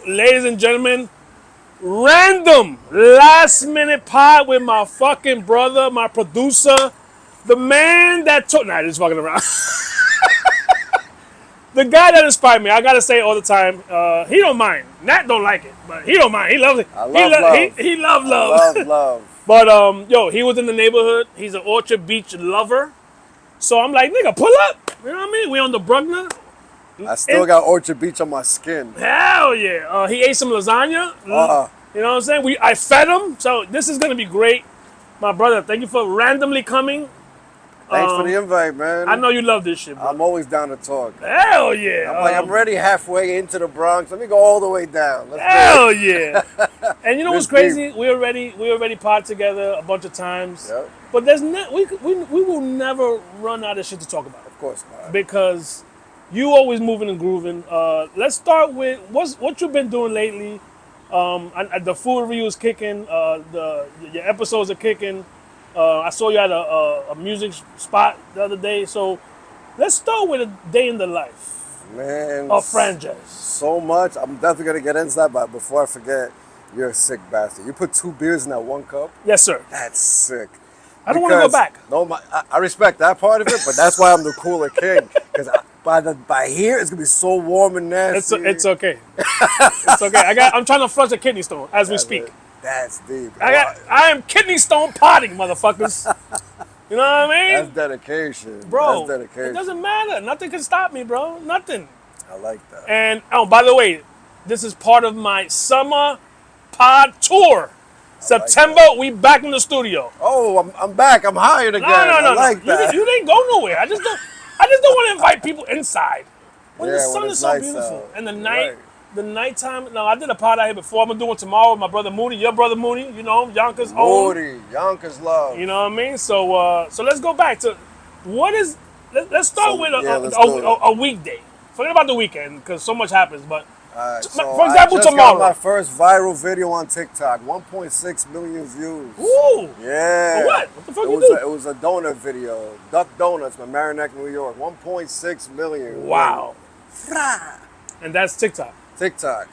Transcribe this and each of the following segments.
ladies and gentlemen, random last minute pod with my fucking brother, my producer, the man that took. Nah, just fucking around. The guy that inspired me. I gotta say it all the time. He don't mind. Nat don't like it, but he don't mind. He loves it. I love love. He loves I love. love love. But yo, he was in the neighborhood. He's an Orchard Beach lover. So I'm like, nigga, pull up. You know what I mean? We on the Bruckner. I still got Orchard Beach on my skin. Hell yeah. He ate some lasagna. You know what I'm saying? I fed him. So this is gonna be great. My brother, thank you for randomly coming. Thanks for the invite, man. I know you love this shit, bro. I'm always down to talk. Hell yeah. I'm already halfway into the Bronx. Let me go all the way down. Hell yeah. And you know what's crazy? We already pod together a bunch of times. Yep. But there's we will never run out of shit to talk about. Of course not. Because you always moving and grooving. Let's start with what you've been doing lately. The food review is kicking. Your episodes are kicking. I saw you at a music spot the other day. So let's start with a day in the life. Man. Of Franjez. So much. I'm definitely going to get into that, but before I forget, you're a sick bastard. You put 2 beers in that 1 cup? Yes, sir. That's sick. I don't want to go back. No, I respect that part of it, but that's why I'm the cooler king. Because by here, it's going to be so warm and nasty. It's okay. It's okay. I'm trying to flush a kidney stone as we speak. That's deep. I am kidney stone potting, motherfuckers. You know what I mean? That's dedication. Bro, That's dedication. it doesn't matter. Nothing can stop me, bro. Nothing. I like that. And, by the way, this is part of my summer pod tour. September, we back in the studio. Oh, I'm back. I'm hired again. No. I like that. You didn't go nowhere. I just don't want to invite people inside. When the sun is so nice beautiful. out. And the nighttime. No, I did a pod out here before. I'm going to do one tomorrow with my brother Moody. Your brother Moody, you know, Yonkers own. Moody, Yonkers love. You know what I mean? So let's go back to let's start with a weekday. Forget about the weekend because so much happens. But for example, I just tomorrow. got my first viral video on TikTok. 1.6 million views. Ooh. Yeah. For what? What the fuck you do? It was a donut video. Duck Donuts, Mamaroneck, New York. 1.6 million. Wow. And that's TikTok. TikTok.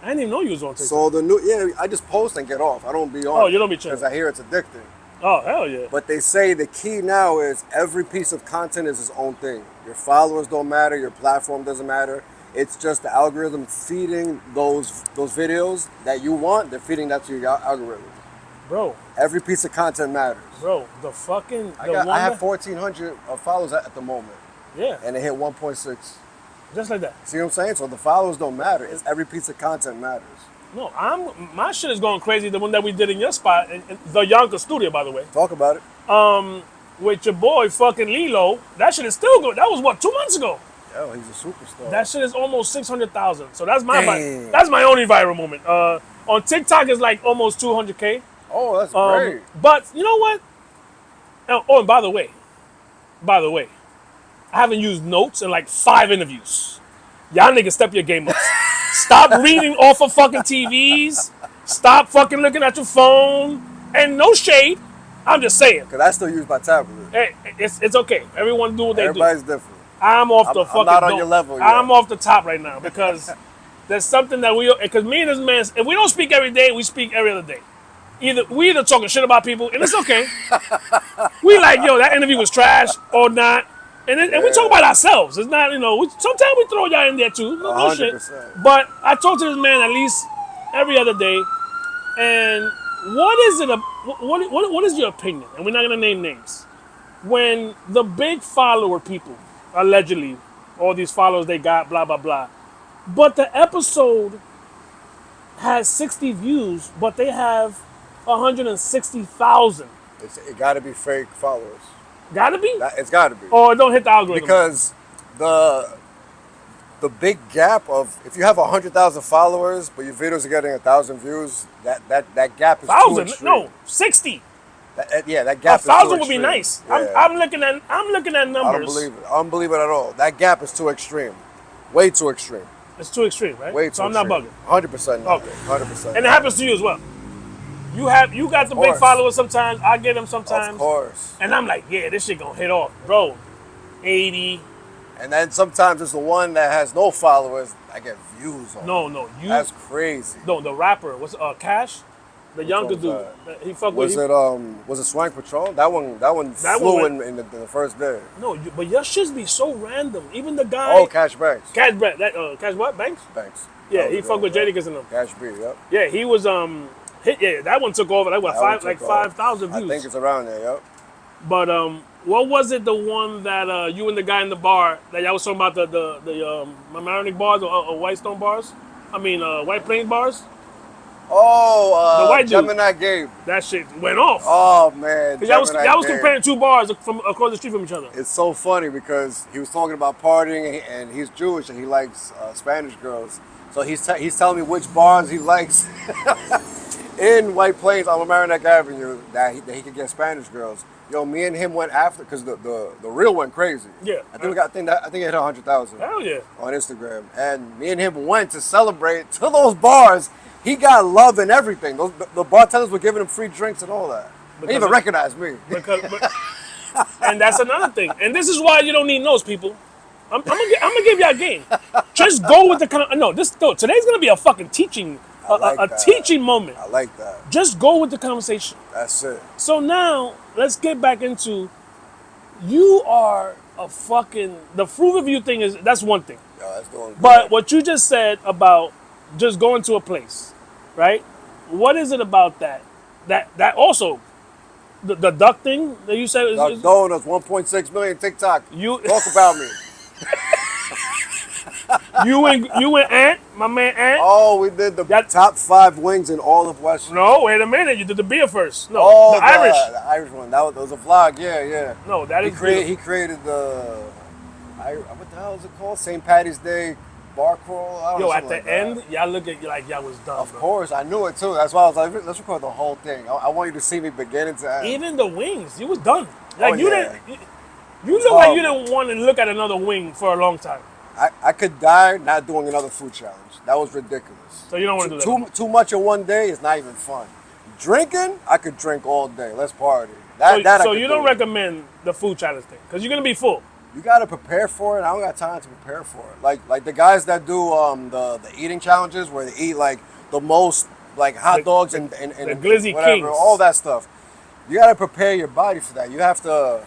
I didn't even know you was on TikTok. So I just post and get off. I don't be on. Oh, you don't be chilling. Because I hear it's addicting. Oh, hell yeah. But they say the key now is every piece of content is its own thing. Your followers don't matter. Your platform doesn't matter. It's just the algorithm feeding those videos that you want. They're feeding that to your algorithm. Bro. Every piece of content matters. Bro, the fucking... I have 1,400 followers at the moment. Yeah. And it hit 1.6. Just like that. See what I'm saying? So the followers don't matter. It's every piece of content matters. No, my shit is going crazy. The one that we did in your spot, in the Yonkers studio, by the way. Talk about it. With your boy fucking Lilo. That shit is still good. That was what, 2 months ago? Yo, he's a superstar. That shit is almost 600,000. So that's my only viral moment. On TikTok it's like almost 200K. Oh, that's great. But you know what? Oh, and by the way, I haven't used notes in like 5 interviews. Y'all niggas step your game up. Stop reading off of fucking TVs. Stop fucking looking at your phone. And no shade. I'm just saying. Because I still use my tablet. Hey, it's okay. Everyone do what they do. Everybody's different. I'm not on your level yet. I'm off the top right now because there's something that because me and this man, if we don't speak every day, we speak every other day. We either talking shit about people, and it's okay. We like, yo, that interview was trash or not. And we talk about ourselves. It's not, sometimes we throw y'all in there too. No shit. But I talk to this man at least every other day. And what is your opinion? And we're not going to name names. When the big follower people, allegedly, all these followers they got, blah, blah, blah. But the episode has 60 views, but they have 160,000. It got to be fake followers. Gotta be? It's got to be. Or it don't hit the algorithm. Because the big gap of, if you have 100,000 followers, but your videos are getting 1,000 views, that gap is 1,000? No, 60. That gap is too 1,000 would be nice. Yeah. I'm looking at numbers. I don't believe it at all. That gap is too extreme. Way too extreme. It's too extreme, right? Way too so I'm extreme. not bugging. 100% Okay. 100%. And it happens to you as well. You got the big followers sometimes. I get them sometimes. Of course. And I'm like, yeah, this shit gonna hit off. Bro, 80, And then sometimes it's the one that has no followers. I get views on. No, That's crazy. No, the rapper was Cash, the Which Yonkers one dude. was He fucked Was with. it Swank Patrol? That one That flew one in the first day. No, but your shits be so random. Even the guy. Oh, Cash Banks. Cash Banks. Cash what? Banks? Banks. Yeah, That he was fucked with good, Jadakiss and them. Cash B, yep. Yeah, he was hit. Yeah, that one took over. Like what, That one like took off. 5,000 views. I think it's around there, yep. But what was it? The one that you and the guy in the bar that y'all was talking about the Mamaroneck bars or White Stone bars? I mean White Plains bars. Oh, The white dude. Gemini Gabe. That shit went off. Oh man, Cause y'all was Gabe. comparing two bars from across the street from each other. It's so funny because he was talking about partying and he's Jewish and he likes Spanish girls. So he's telling me which bars he likes in White Plains on Mamaroneck Avenue that he could get Spanish girls. Yo, me and him went after because the reel went crazy. Yeah, I think it hit 100,000. Hell yeah. On Instagram, and me and him went to celebrate to those bars. He got love and everything. The bartenders were giving him free drinks and all that. They even recognized me. And that's another thing. And this is why you don't need notes, people. I'm gonna give y'all a game. Just go with the today's gonna be a fucking teaching, a teaching moment. I like that. Just go with the conversation. That's it. So now let's get back into. You are a fucking the fruit review thing that's one thing. Yo, that's doing good. But what you just said about just going to a place, right? What is it about that? That also, the duck thing that you said. Duck Donuts, 1.6 million TikTok. You talk about me. you and Ant, my man Ant. Oh, we did the top 5 wings in all of West. No, wait a minute. You did the beer first. No, the Irish. The Irish one. That was a vlog. Yeah. No, that he is. He created the. What the hell is it called? St. Patty's Day bar crawl. Yo, at the end, y'all look at you like y'all was done. Of course, I knew it too. That's why I was like, let's record the whole thing. I want you to see me beginning to end. Even the wings, you was done. Like you yeah. didn't. You look like you didn't want to look at another wing for a long time. I could die not doing another food challenge. That was ridiculous. So you don't want to do that. Too much in one day is not even fun. Drinking, I could drink all day. Let's party. So you don't recommend the food challenge thing because you're gonna be full. You gotta prepare for it. I don't got time to prepare for it. Like the guys that do the eating challenges where they eat like the most like hot dogs and the Glizzy whatever, Kings, all that stuff. You gotta prepare your body for that. You have to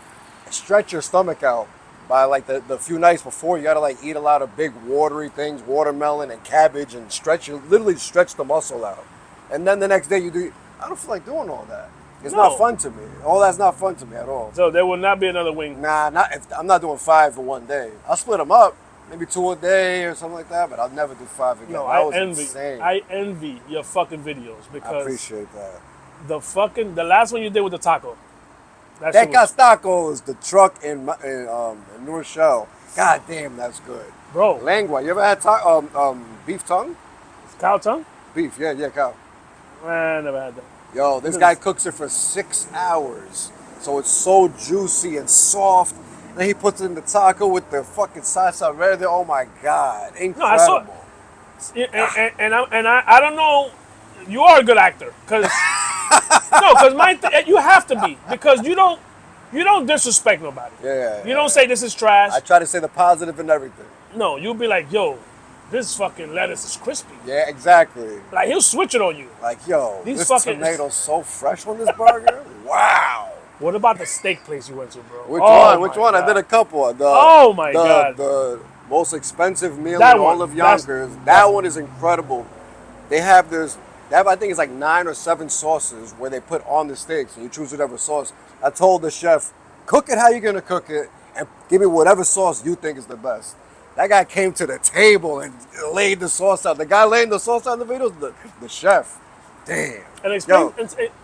stretch your stomach out by like the few nights before. You gotta like eat a lot of big watery things, watermelon and cabbage, and literally stretch the muscle out. And then the next day you do. I don't feel like doing all that. It's not fun to me. All that's not fun to me at all. So there will not be another wing. Nah, I'm not doing 5 for one day. I'll split them up, maybe 2 a day or something like that. But I'll never do 5 again. No, insane. I envy your fucking videos because I appreciate that. The last one you did with the taco. Tecas Tacos, the truck in New Rochelle. God damn, that's good, bro. Lengua. You ever had beef tongue? It's cow tongue. Beef, yeah, cow. I never had that. Yo, this guy cooks it for 6 hours. So it's so juicy and soft. Then he puts it in the taco with the fucking salsa verde. Oh my God. Incredible. No, I saw it. And I don't know. You are a good actor. Because you have to be. Because you don't disrespect nobody. Yeah. You don't say this is trash. I try to say the positive in everything. No, you'll be like, yo, this fucking lettuce is crispy. Yeah, exactly. Like, he'll switch it on you. Like, yo, this tomato's so fresh on this burger. Wow. What about the steak place you went to, bro? Which one? God. I did a couple. God. The most expensive meal in all of Yonkers. That one is incredible. They have I think it's like 9 or 7 sauces where they put on the steaks and you choose whatever sauce. I told the chef, cook it how you're going to cook it and give me whatever sauce you think is the best. That guy came to the table and laid the sauce out. The guy laying the sauce out in the video is the chef. Damn. And explain.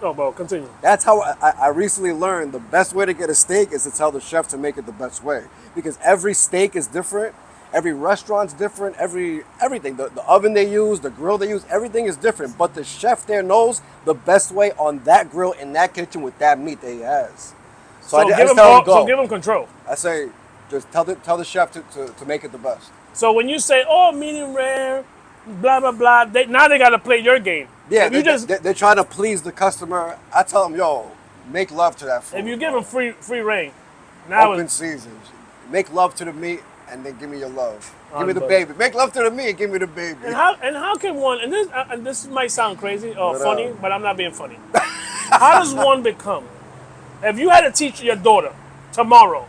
Bro, continue. That's how I recently learned the best way to get a steak is to tell the chef to make it the best way. Because every steak is different. Every restaurant's different. Everything. The oven they use, the grill they use, everything is different. But the chef there knows the best way on that grill in that kitchen with that meat that he has. So give him control. I say, just tell the chef to make it the best. So when you say, medium rare, blah, blah, blah, now they got to play your game. Yeah, they're trying to please the customer. I tell them, yo, make love to that food. If you give them free reign, now open seasons, make love to the meat and then give me your love. Give me the Unbelievable. baby. Make love to me and give me the baby. And how can one, and this might sound crazy or What funny, up? but I'm not being funny. How does one become, if you had to teach your daughter tomorrow,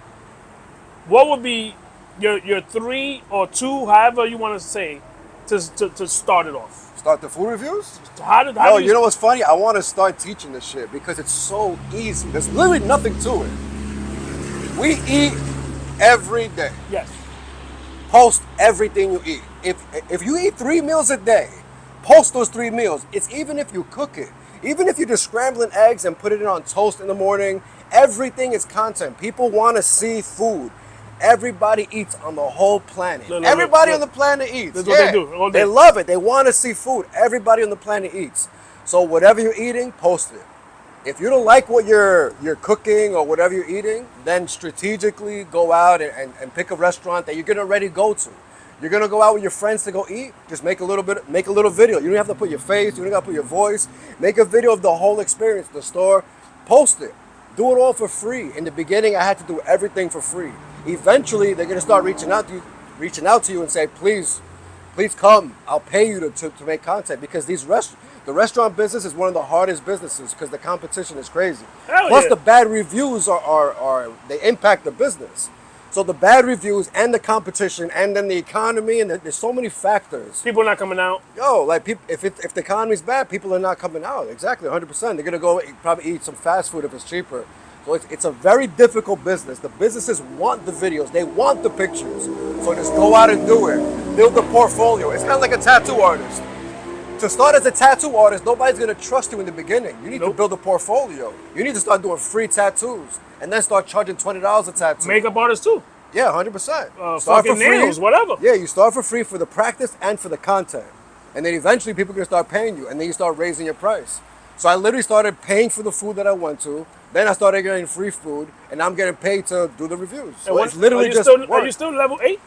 what would be your 3 or 2, however you want to say, to start it off? Start the food reviews? How No, do you know what's funny? I want to start teaching this shit because it's so easy. There's literally nothing to it. We eat every day. Yes. Post everything you eat. If you eat 3 meals a day, post those 3 meals. It's even if you cook it. Even if you're just scrambling eggs and putting it on toast in the morning, everything is content. People want to see food. Everybody eats on the whole planet. Everybody on the planet eats. That's what they do all day. They love it. They want to see food. Everybody on the planet eats. So whatever you're eating, post it. If you don't like what you're cooking or whatever you're eating, then strategically go out and pick a restaurant that you're gonna already go to. You're gonna go out with your friends to go eat. Just make a little video. You don't have to put your face. You don't have to put your voice. Make a video of the whole experience. The store, post it. Do it all for free. In the beginning, I had to do everything for free. Eventually, they're gonna start reaching out to you and say, please come. I'll pay you to make content because the restaurant business is one of the hardest businesses because the competition is crazy. Hell Plus, yeah. the bad reviews are they impact the business. So the bad reviews and the competition and then the economy and there's so many factors. People not coming out. Yo, like people, if the economy's bad, people are not coming out. Exactly, 100%. They're gonna go probably eat some fast food if it's cheaper. So it's a very difficult business. The businesses want the videos, they want the pictures. So just go out and do it. Build a portfolio. It's kind of like a tattoo artist. To start as a tattoo artist, nobody's gonna trust you in the beginning. You need to build a portfolio. You need to start doing free tattoos and then start charging $20 a tattoo. Makeup artists too. Yeah, 100%. Start Fucking nails, whatever. Yeah, you start for free for the practice and for the content. And then eventually people are going to start paying you and then you start raising your price. So I literally started paying for the food that I went to. Then I started getting free food and I'm getting paid to do the reviews. So it's literally just Are you still level 8?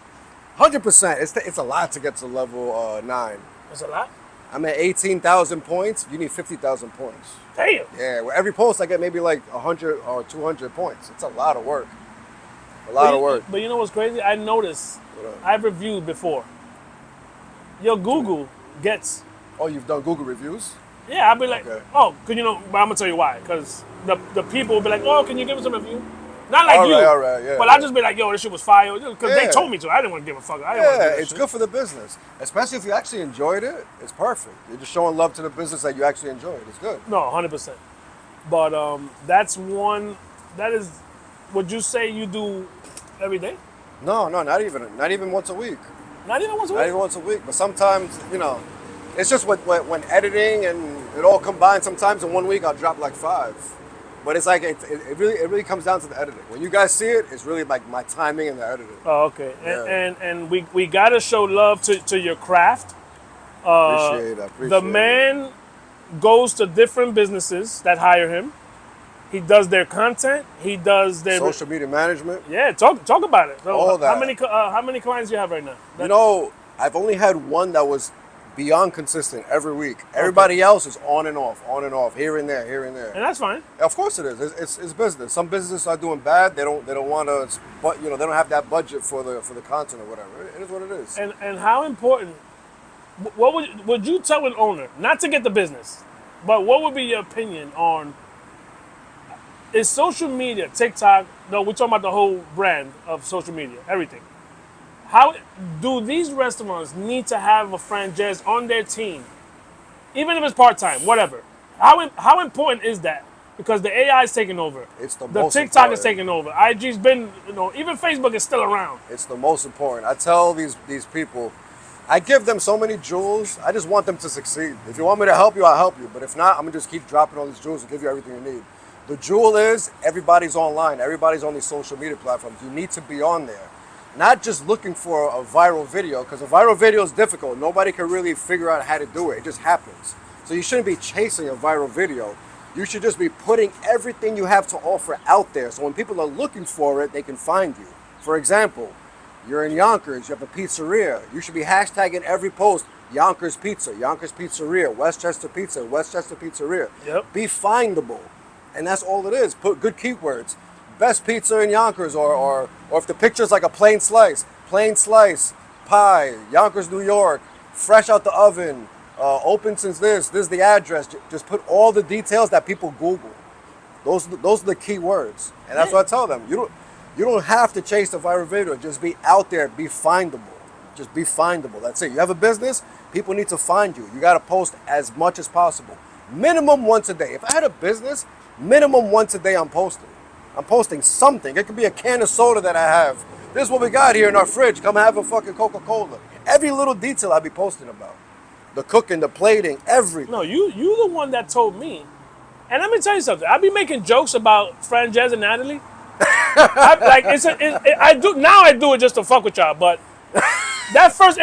100%. It's a lot to get to level 9. That's a lot. I'm at 18,000 points. You need 50,000 points. Damn. Yeah, well, every post I get maybe like 100 or 200 points. It's a lot of work. A lot of work. But you know what's crazy? I noticed, I've reviewed before. Your Google gets, Oh, you've done Google reviews? yeah, I'll be like, Okay. oh, cause you know, but I'm gonna tell you why. Cause the people will be like, oh, can you give us a review? Not like All you. right, yeah, But yeah. I'll just be like, yo, this shit was fire. Cause they Yeah. told me to. I didn't want to give a fuck. I didn't want to do Yeah, that it's shit. good for the business. Especially if you actually enjoyed it, it's perfect. You're just showing love to the business that you actually enjoyed. It's good. No, 100%. But that's one, that is, would you say you do every day? No, not even once a week. Not even once a Not week? even once a week. But sometimes, it's just when editing and it all combined, sometimes in 1 week I'll drop like 5. But it's like, it really comes down to the editing. When you guys see it, it's really like my timing and the editing. Oh, okay. Yeah. And we got to show love to your craft. Appreciate The man goes to different businesses that hire him. He does their content. He does their Social media management. Yeah, talk about it. So All that. How many clients do you have right now? I've only had one that was beyond consistent every week. Everybody else is on and off, here and there. And that's fine. Of course it is. It's business. Some businesses are doing bad. They don't want to, but they don't have that budget for the content or whatever. It is what it is. And how important? What would you tell an owner not to get the business, but what would be your opinion on? Is social media, TikTok? No, we're talking about the whole brand of social media, everything. How do these restaurants need to have a Franjez on their team, even if it's part-time, whatever? How important is that? Because the AI is taking over. It's the The most TikTok is important. taking over. IG's been, even Facebook is still around. It's the most important. I tell these people, I give them so many jewels. I just want them to succeed. If you want me to help you, I'll help you. But if not, I'm gonna just keep dropping all these jewels and give you everything you need. The jewel is everybody's online. Everybody's on these social media platforms. You need to be on there. Not just looking for a viral video, because a viral video is difficult. Nobody can really figure out how to do it. It just happens. So you shouldn't be chasing a viral video. You should just be putting everything you have to offer out there. So when people are looking for it, they can find you. For example, you're in Yonkers, you have a pizzeria. You should be hashtagging every post, Yonkers Pizza, Yonkers Pizzeria, Westchester Pizza, Westchester Pizzeria. Yep. Be findable. And that's all it is. Put good keywords. Best pizza in Yonkers, or if the picture's like a plain slice, plain slice, pie, Yonkers, New York, fresh out the oven, open since this is the address. Just put all the details that people Google. Those are the key words, and that's what I tell them. You don't have to chase the viral video. Just be out there, be findable. Just be findable. That's it. You have a business, people need to find you. You got to post as much as possible. Minimum once a day. If I had a business, minimum once a day I'm posting. I'm posting something. It could be a can of soda that I have. This is what we got here in our fridge. Come have a fucking Coca-Cola. Every little detail I be posting about. The cooking, the plating, everything. No, you the one that told me. And let me tell you something. I be making jokes about Franjez and Natalie. I do it just to fuck with y'all. But that first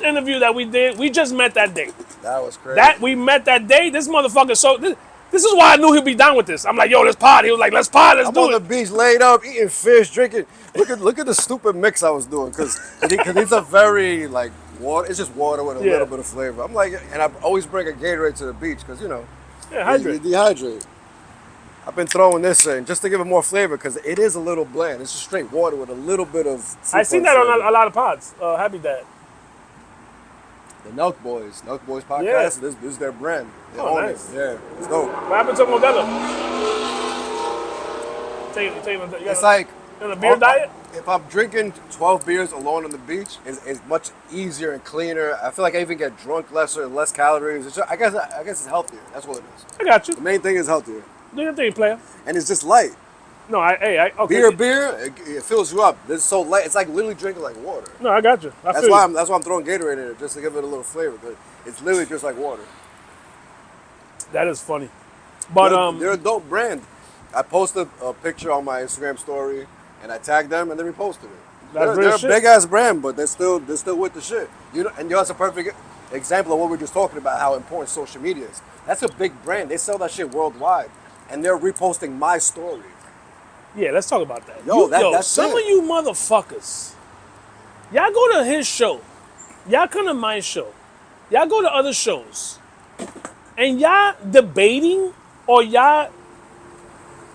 interview that we did, we just met that day. That was crazy. That we met that day. This motherfucker. So this is why I knew he'd be down with this. I'm like, yo, let's pod. He was like, let's pod. Let's do it. I'm on the beach, laid up, eating fish, drinking. Look at the stupid mix I was doing, because he's a very like water. It's just water with a little bit of flavor. I'm like, and I always bring a Gatorade to the beach because you hydrate. You dehydrate. I've been throwing this in just to give it more flavor because it is a little bland. It's just straight water with a little bit of. I seen that on a lot of pods. Happy Dad. The Nelk Boys podcast. Yeah. This is their brand. They own nice. it. Yeah, it's dope. What happened to Modelo? It's like a beer diet. If I'm drinking 12 beers alone on the beach, it's much easier and cleaner. I feel like I even get drunk lesser and less calories. I guess it's healthier. That's what it is. I got you. The main thing is healthier. Do your thing, player. And it's just light. No, okay. Beer, it fills you up. It's so light. It's like literally drinking like water. No, I got you. That's why I'm throwing Gatorade in it, just to give it a little flavor. But it's literally just like water. That is funny. But they're a dope brand. I posted a picture on my Instagram story, and I tagged them, and they reposted it. They're a big ass brand, but they're still with the shit. That's a perfect example of what we were just talking about, how important social media is. That's a big brand. They sell that shit worldwide, and they're reposting my story. Yeah, let's talk about that. That's some of you motherfuckers, y'all go to his show, y'all come to my show, y'all go to other shows, and y'all debating or y'all.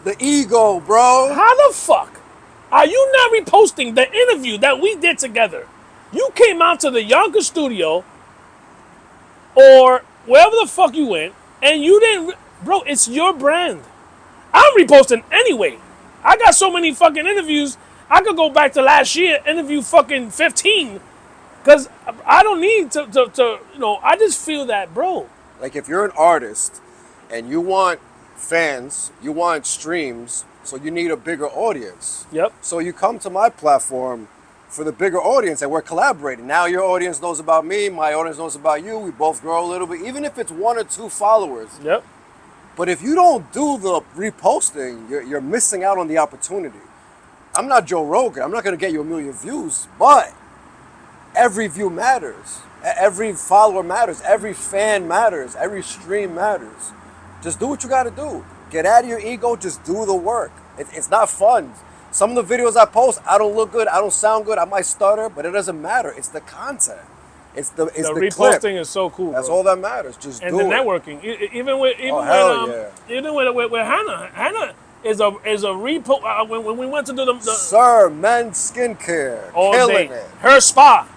The ego, bro. How the fuck are you not reposting the interview that we did together? You came out to the Yonkers studio or wherever the fuck you went, and you didn't. Bro, it's your brand. I'm reposting anyway. I got so many fucking interviews. I could go back to last year, interview fucking 15, because I don't need to. I just feel that, bro. Like if you're an artist and you want fans, you want streams, so you need a bigger audience. Yep. So you come to my platform for the bigger audience, and we're collaborating. Now your audience knows about me, my audience knows about you. We both grow a little bit, even if it's 1 or 2 followers. Yep. But if you don't do the reposting, you're missing out on the opportunity. I'm not Joe Rogan. I'm not going to get you 1 million views, but every view matters. Every follower matters. Every fan matters. Every stream matters. Just do what you got to do. Get out of your ego. Just do the work. It's not fun. Some of the videos I post, I don't look good. I don't sound good. I might stutter, but it doesn't matter. It's the content. It's the reposting clip. Is so cool. That's bro. all that matters. Just and do the it. Networking, even with Hannah. Hannah is a repo. When we went to do the Sir, men's skincare, all killing day. it. Her spa.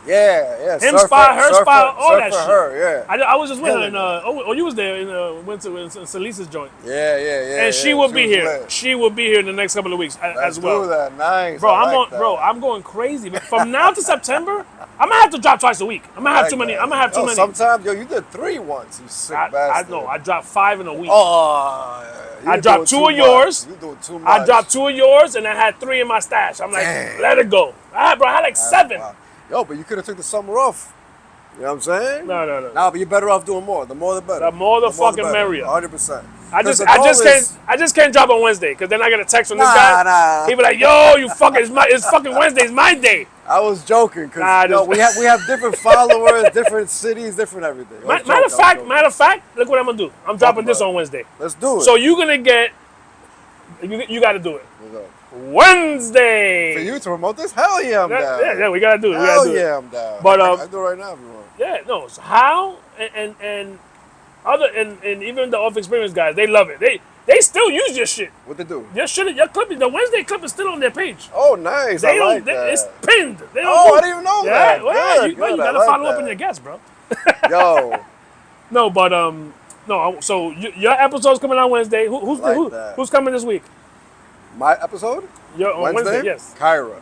Yeah. Him spa, her spa, all that shit. Her, yeah. I was just with her, and you was there, and went to Salisa's joint. Yeah. And she will be here. She will be here in the next couple of weeks as well. Do that, nice. Bro, I'm going crazy. But from now to September, I'm gonna have to drop twice a week. I'm gonna have too many. Sometimes, you did 3 once. You sick bastard. I know. I dropped 5 in a week. Oh, I dropped 2 of yours. You doing too much. I dropped 2 of yours, and I had 3 in my stash. I'm like, let it go. All right, bro. I had like 7. Wow. Yo, but you could have took the summer off. You know what I'm saying? No. Nah, but you're better off doing more. The more the better. The more the fucking merrier. 100%. I just can't drop on Wednesday because then I get a text from this guy. Nah. He be like, "Yo, you fucking it's fucking Wednesday. It's my day." I was joking because we have different followers, different cities, different everything. Matter of fact, look what I'm gonna do. I'm dropping this on Wednesday. Let's do it. So you're gonna get. You got to do it. Wednesday. For you to promote this? Hell yeah, I'm down. Yeah, we gotta do it. Hell yeah, I'm down. But I do it right now if you want. Yeah, no. So how and even the off experience guys, they love it. They still use your shit. What they do? Your clip, the Wednesday clip is still on their page. Oh, nice. They I don't. like that. It's pinned. They don't Oh, move. I didn't even know Yeah, that. well, Good, you good. I gotta like follow up that. on your guests, bro. Yo, No, but no. So your episode's coming out Wednesday. Like that. Who's coming this week? my episode? You're on Wednesday, yes. Kyra.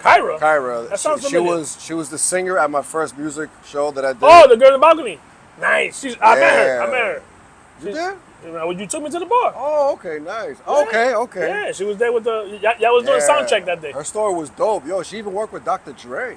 Kyra. Kyra. That sounds she familiar. she was the singer at my first music show that I did. Oh, the girl in the balcony. Nice. I met her. I Yeah. met her. You did? You took me to the bar. Oh, okay, nice. Yeah. Okay. Yeah, she was there with y'all was doing sound check that day. Her story was dope. Yo, she even worked with Dr. Dre.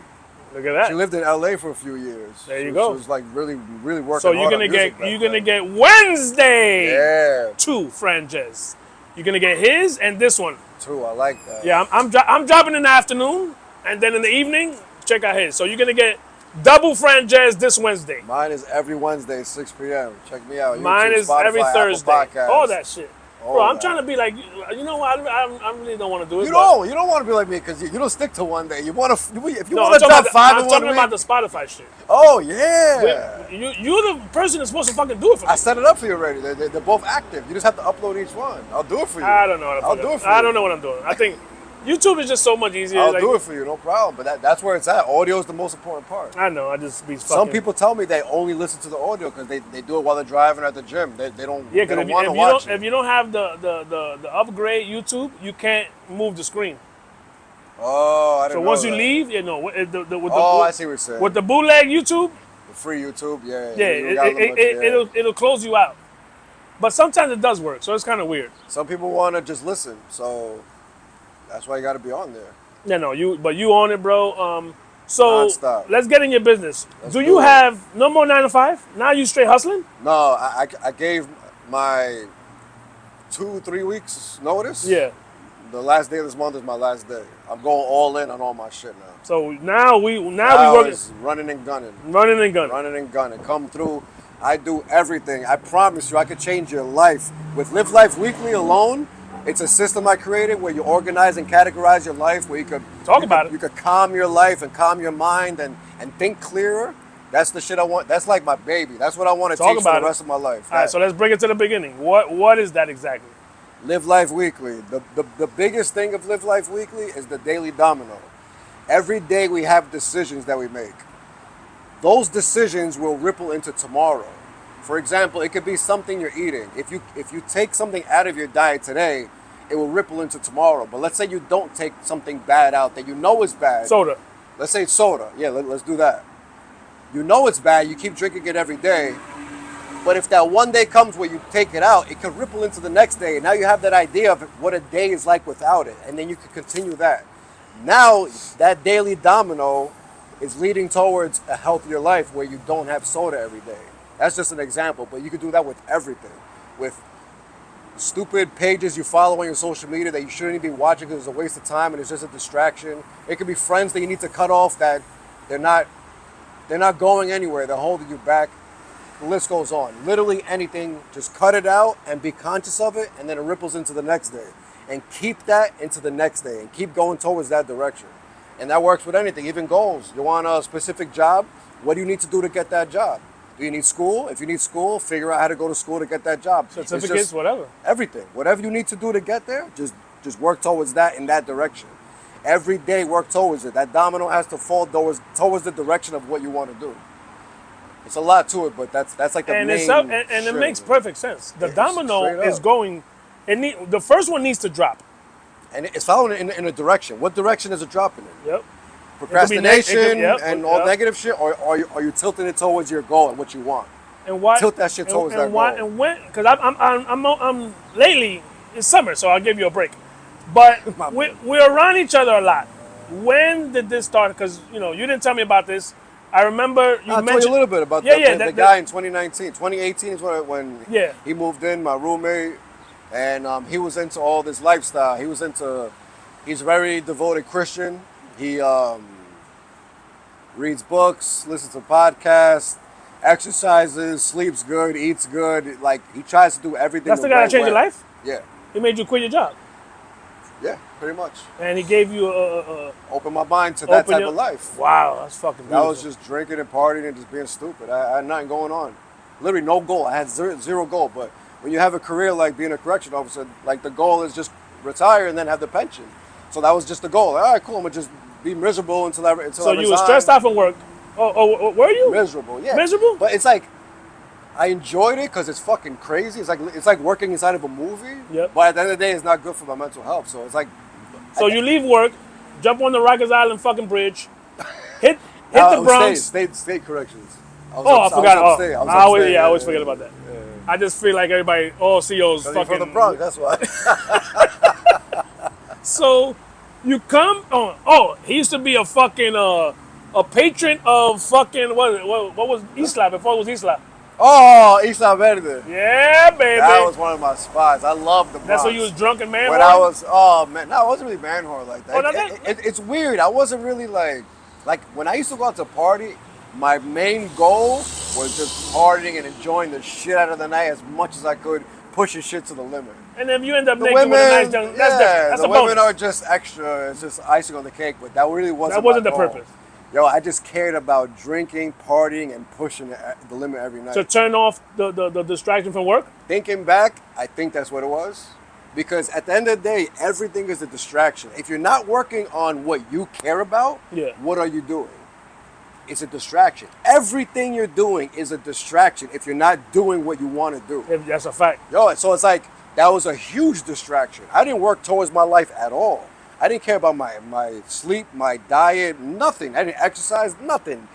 Look at that. She lived in LA for a few years. There you She go. was like really working So hard on music back you're gonna then. get Wednesday Yeah, 2 Franjez. You're gonna get his and this one. too. I like that. Yeah, I'm dropping in the afternoon, and then in the evening check out his. So you're gonna get double Franjez this Wednesday. Mine is every Wednesday, 6 p.m. Check me out. Mine YouTube, is Spotify, every Apple Thursday. Podcasts. All that shit. All Bro, I'm that. trying to be like, you know what? I really don't want to do it. You but- don't want to be like me because you don't stick to one day. You want to if you No, want I'm to talking drop about, five I'm in one talking week. about the Spotify shit. Oh yeah. You're the person that's supposed to fucking do it for me. I set it up for you already. They're both active. You just have to upload each one. I'll do it for you. I don't know. I'll do it for I you. don't know what I'm doing. I think YouTube is just so much easier. I'll like, do it for you, no problem. But that's where it's at. Audio is the most important part. I know. I just be fucking. Some people tell me they only listen to the audio because they do it while they're driving at the gym. They don't. Yeah, they because don't want to watch it. if you don't have the upgrade YouTube, you can't move the screen. Oh, I didn't So know once you that. leave, with I see what you're saying. with the bootleg YouTube, The free YouTube, yeah, it'll close you out. But sometimes it does work, so it's kind of weird. Some people want to just listen, so that's why you got to be on there. Yeah, no, you own it, bro. So Nonstop. let's get in your business. Let's Do do you it. have no more 9 to 5? Now you straight hustling? No, I gave my 2-3 weeks notice. Yeah. The last day of this month is my last day. I'm going all in on all my shit now. So now we Now working, it's running and gunning. running and gunning. Running and gunning. Come through. I do everything. I promise you, I could change your life. With Live Life Weekly alone, it's a system I created where you organize and categorize your life, where you could You could calm your life and calm your mind and think clearer. That's the shit I want. That's like my baby. That's what I want to Talk teach for about the it. rest of my life. All right, so let's bring it to the beginning. What is that exactly? Live Life Weekly. The biggest thing of Live Life Weekly is the daily domino. Every day we have decisions that we make. Those decisions will ripple into tomorrow. For example, it could be something you're eating. If you take something out of your diet today, it will ripple into tomorrow. But let's say you don't take something bad out that you know is bad. Soda. Let's say it's soda. Yeah, let's do that. You know it's bad. You keep drinking it every day. But if that one day comes where you take it out, it could ripple into the next day. And now you have that idea of what a day is like without it. And then you can continue that. Now that daily domino is leading towards a healthier life where you don't have soda every day. That's just an example. But you could do that with everything. With stupid pages you follow on your social media that you shouldn't even be watching because it's a waste of time and it's just a distraction. It could be friends that you need to cut off that they're not going anywhere. They're holding you back. The list goes on. Literally anything, just cut it out and be conscious of it, and then it ripples into the next day. And keep that into the next day and keep going towards that direction. And that works with anything, even goals. You want a specific job? What do you need to do to get that job? Do you need school? If you need school, figure out how to go to school to get that job. Certificates, whatever. Everything. Whatever you need to do to get there, just work towards that in that direction. Every day, work towards it. That domino has to fall towards the direction of what you want to do. It's a lot to it, but that's like the And main. it makes perfect sense. The domino straight is up. going. The first one needs to drop. And it's following in a direction. What direction is it dropping in? Yep. Procrastination yep, and all yep. negative shit, or are you tilting it towards your goal and what you want? And why Tilt that shit towards that why, goal. And when? Because I'm lately it's summer, so I'll give you a break. But we're around each other a lot. When did this start? Because you didn't tell me about this. I remember you I'll mentioned tell you a little bit about the guy in 2019. 2018 is when he moved in, my roommate, and he was into all this lifestyle. He's a very devoted Christian. He reads books, listens to podcasts, exercises, sleeps good, eats good. Like, he tries to do everything That's the the guy right that changed way. your life? Yeah. He made you quit your job. Yeah, pretty much. And he gave you a Opened my mind to that type of life. Wow, that's fucking beautiful. I was just drinking and partying and just being stupid. I had nothing going on. Literally no goal. I had zero goal. But when you have a career like being a correction officer, like the goal is just retire and then have the pension. So that was just the goal. All right, cool. I'm gonna just be miserable until I So you were resign. stressed out from work. Oh, were you? Miserable, yeah. Miserable? But it's like I enjoyed it because it's fucking crazy. It's like working inside of a movie. Yep. But at the end of the day, it's not good for my mental health. So it's like. So you leave work, jump on the Rikers Island fucking bridge, hit the Bronx. State corrections. I forgot. Upstate. I always forget about that. Yeah. I just feel like everybody, all CEOs fucking. From the Bronx, that's why. So you come on. Oh, he used to be a fucking a patron of fucking what was Isla before it was Isla. Oh, Isla Verde. Yeah, baby. That was one of my spots. I love the Bronx. That's when you was drunk and man. When I was, oh man, no, I wasn't really man whore like that. Oh, It's weird. I wasn't really like when I used to go out to party. My main goal was just partying and enjoying the shit out of the night as much as I could, pushing shit to the limit. And if you end up The naked women, with a nice young, that's different. That's the a women bonus. are just extra. It's just icing on the cake, but that really wasn't. That wasn't my the goal. purpose. Yo, I just cared about drinking, partying, and pushing the limit every night. To turn off the distraction from work. Thinking back, I think that's what it was. Because at the end of the day, everything is a distraction. If you're not working on what you care about, Yeah. what are you doing? It's a distraction. Everything you're doing is a distraction if you're not doing what you want to do. That's a fact. Yo, so it's like, that was a huge distraction. I didn't work towards my life at all. I didn't care about my sleep, my diet, nothing. I didn't exercise, nothing.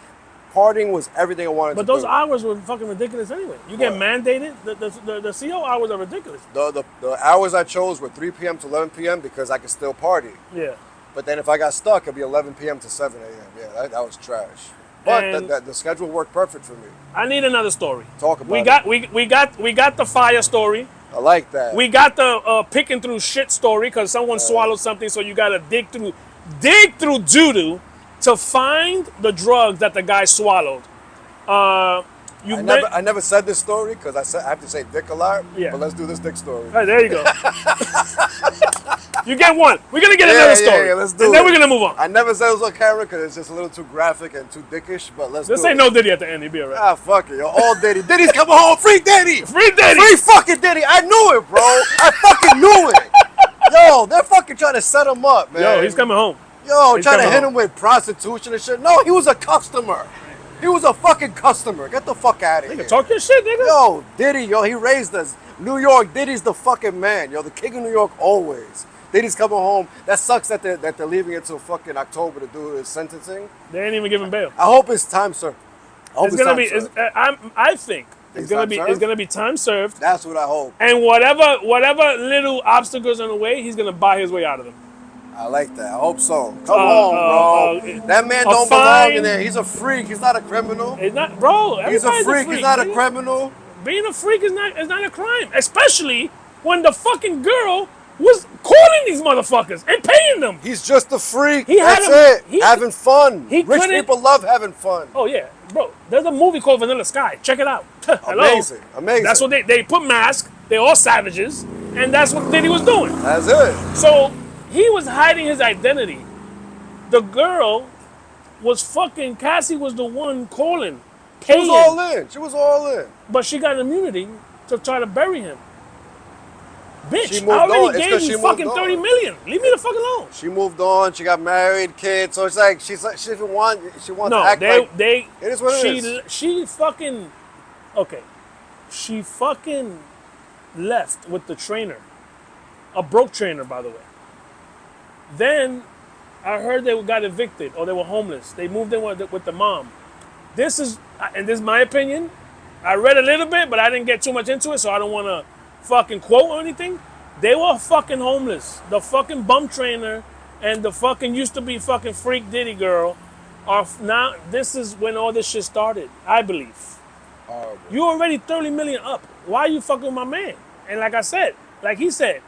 Partying was everything I wanted to do. But those hours were fucking ridiculous anyway. You get mandated. The CO hours are ridiculous. The hours I chose were 3 p.m. to 11 p.m. because I could still party. Yeah. But then if I got stuck, it'd be 11 p.m. to 7 a.m. Yeah, that was trash. But And the schedule worked perfect for me. I need another story. Talk about it. We got the fire story. I like that. We got the picking through shit story because someone swallowed something, so you gotta dig through doo-doo to find the drugs that the guy swallowed. I never said this story because I have to say dick a lot. Yeah. But let's do this dick story. Hey, there you go. You get one. We're gonna get another story. Yeah, let's do and then we're gonna move on. I never said it was on camera because it's just a little too graphic and too dickish. But let's do it. This ain't no Diddy at the end. He'll be alright. Ah, fuck it, yo. All Diddy. Diddy's coming home. Free Diddy. Free Diddy. Free fucking Diddy. I knew it, bro. I fucking knew it. Yo, they're fucking trying to set him up, man. Yo, he's coming home. Yo, He's trying to coming hit home. him with prostitution and shit. No, he was a customer. He was a fucking customer. Get the fuck out of here. Nigga, talk your shit, nigga. Yo, Diddy, yo, he raised us. New York, Diddy's the fucking man. Yo, the king of New York always. Diddy's coming home. That sucks that they're leaving it till fucking October to do his sentencing. They ain't even giving bail. I hope it's time served. It's gonna be. I think it's gonna be. It's gonna be time served. That's what I hope. And whatever little obstacles in the way, he's gonna buy his way out of them. I like that. I hope so. Come on, bro. That man don't belong in there. He's a freak. He's not a criminal. It's not, bro. He's a freak. He's not a criminal. Being a freak is not a crime, especially when the fucking girl was calling these motherfuckers and paying them. He's just a freak. He had That's it. Having fun. Rich couldn't- people love having fun. Oh yeah, bro. There's a movie called Vanilla Sky. Check it out. Hello. Amazing. Amazing. That's what they put masks. They're all savages, and that's what Diddy was doing. That's it. So he was hiding his identity. The girl was fucking Cassie was the one calling, She paying, was all in. She was all in. but she got immunity to try to bury him. Bitch, She I moved on. already It's gave 'cause you she moved fucking on. 30 million. Leave me the fuck alone. She moved on. She got married, kids. So it's like she didn't want. She wants No, to act like they. it is what it is. She fucking. Okay, she fucking left with the trainer, a broke trainer, by the way. Then I heard they got evicted or they were homeless. They moved in with the mom. This is, and this is my opinion. I read a little bit, but I didn't get too much into it, so I don't want to fucking quote or anything. They were fucking homeless. The fucking bum trainer and the fucking used to be fucking freak Diddy girl are now. This is when all this shit started, I believe. Horrible. You already 30 million up. Why are you fucking with my man? And like I said, like he said,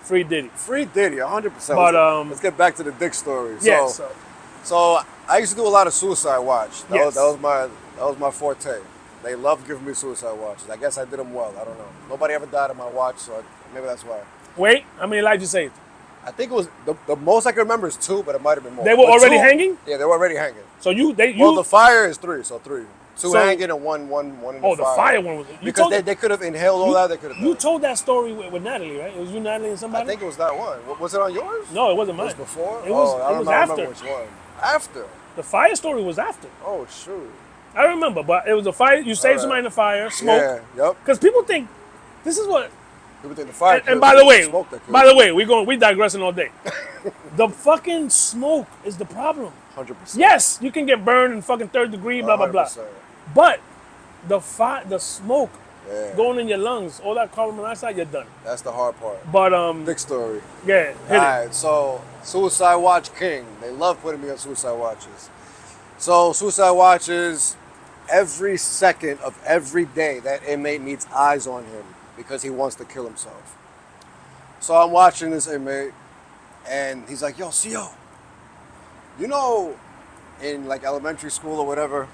free Diddy. Free Diddy, 100%. But, let's get back to the dick story. Yeah, So I used to do a lot of suicide watch. That Yes. was my forte. They loved giving me suicide watches. I guess I did them well. I don't know. Nobody ever died on my watch, so maybe that's why. Wait, how many lives you saved? I think it was the most I can remember is 2, but it might have been more. They were But already 2, hanging? Yeah, they were already hanging. So Well, the fire is 3, so 3. Two So- hanging and one in the Oh, the fire one was. Because they could have inhaled all that. They could have. You told that story with Natalie, right? It was you, Natalie, and I somebody. think it was that one. Was it on yours? No, it wasn't It mine. was before. It was. I It was don't after. remember which one. After. The fire story was after. Oh shoot. I remember, but it was a fire. You saved Alright. somebody in the fire, smoke. Yeah. Yep. Because people think this is what. People think the fire. And by the way, smoke that killed we digressing all day. The fucking smoke is the problem. 100%. Yes, you can get burned in fucking third degree, blah blah blah. 100%. But the smoke Yeah. going in your lungs, all that carbon monoxide, you're done. That's the hard part. But Big story. yeah, hit it. Alright, so Suicide Watch King. They love putting me on Suicide Watches. So Suicide Watches, every second of every day, that inmate needs eyes on him because he wants to kill himself. So I'm watching this inmate, and he's like, "Yo, CO, you know, in like elementary school or whatever,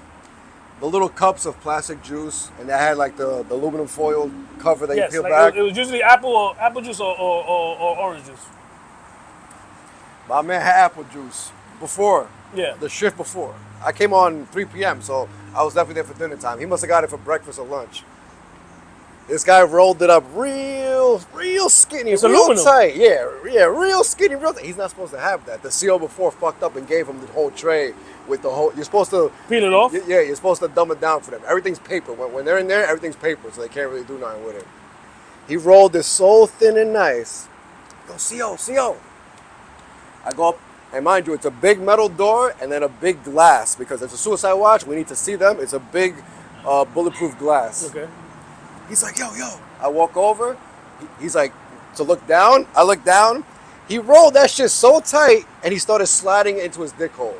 the little cups of plastic juice, and that had like the aluminum foil cover that Yes, you peel like back. it was usually apple juice or orange juice. My man had apple juice before. Yeah. The shift before. I came on 3 p.m., so I was definitely there for dinner time. He must have got it for breakfast or lunch. This guy rolled it up real skinny, It's real aluminum. tight. Yeah, real skinny, real tight. He's not supposed to have that. The CO before fucked up and gave him the whole tray with the whole. You're supposed to Peel it off? Yeah, you're supposed to dumb it down for them. Everything's paper. When they're in there, everything's paper, so they can't really do nothing with it. He rolled this so thin and nice. Go, CO. I go up, and mind you, it's a big metal door and then a big glass because it's a suicide watch. We need to see them. It's a big bulletproof glass. Okay. He's like, yo. I walk over. He's like, to look down. I look down. He rolled that shit so tight, and he started sliding it into his dick hole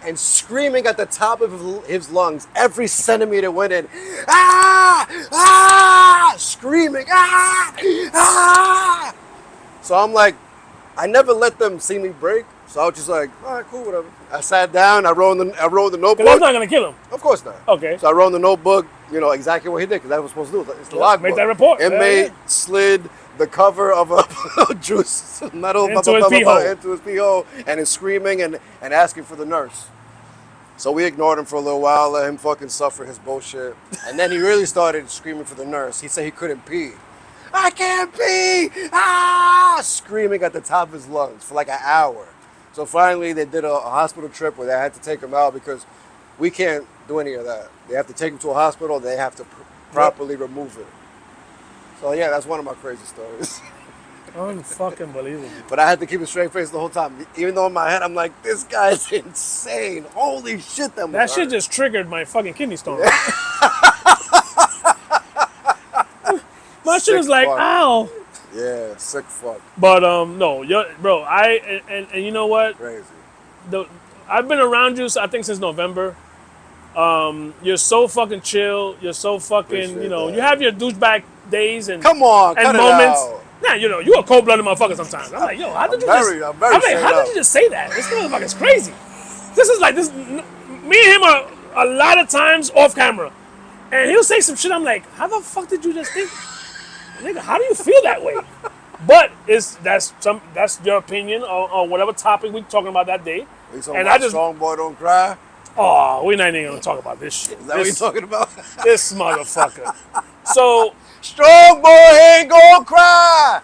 and screaming at the top of his lungs. Every centimeter went in. Screaming. So I'm like, I never let them see me break. So I was just like, all right, cool, whatever. I sat down. I wrote the Because notebook. that's not gonna kill him. Of course not. Okay. So I wrote in the notebook, exactly what he did, because that's what we're supposed to do. It's the Yeah, logbook. make that report. Inmate Yeah. slid the cover of a juice metal Into his pee hole. into his pee hole, and is screaming and asking for the nurse. So we ignored him for a little while, let him fucking suffer his bullshit. And then he really started screaming for the nurse. He said he couldn't pee. I can't pee! Screaming at the top of his lungs for like an hour. So finally they did a hospital trip where they had to take him out because we can't do any of that. They have to take him to a hospital. They have to properly remove it. So yeah, that's one of my crazy stories. Unfucking believable. But I had to keep a straight face the whole time. Even though in my head I'm like, this guy's insane. Holy shit, That shit just triggered my fucking kidney stone. My shit is like, fuck. ow. Yeah, sick fuck. But no, bro. And you know what? Crazy. I've been around you, I think, since November. You're so fucking chill. You're so fucking, Appreciate that. you have your douchebag days and Come on, and cut moments. it out. Nah, you're a cold-blooded motherfucker sometimes. I'm like, yo, how did you I'm just? very I'm like, straight how did up. you just say that? This motherfucker's crazy. This is like this. Me and him are a lot of times off camera, and he'll say some shit. I'm like, how the fuck did you just think? Nigga, how do you feel that way? But that's your opinion on whatever topic we're talking about that day. You talking And about I just, strong boy don't cry? oh, we're not even gonna talk about this shit. Is that what you're talking about? This motherfucker. So Strong boy ain't gonna cry.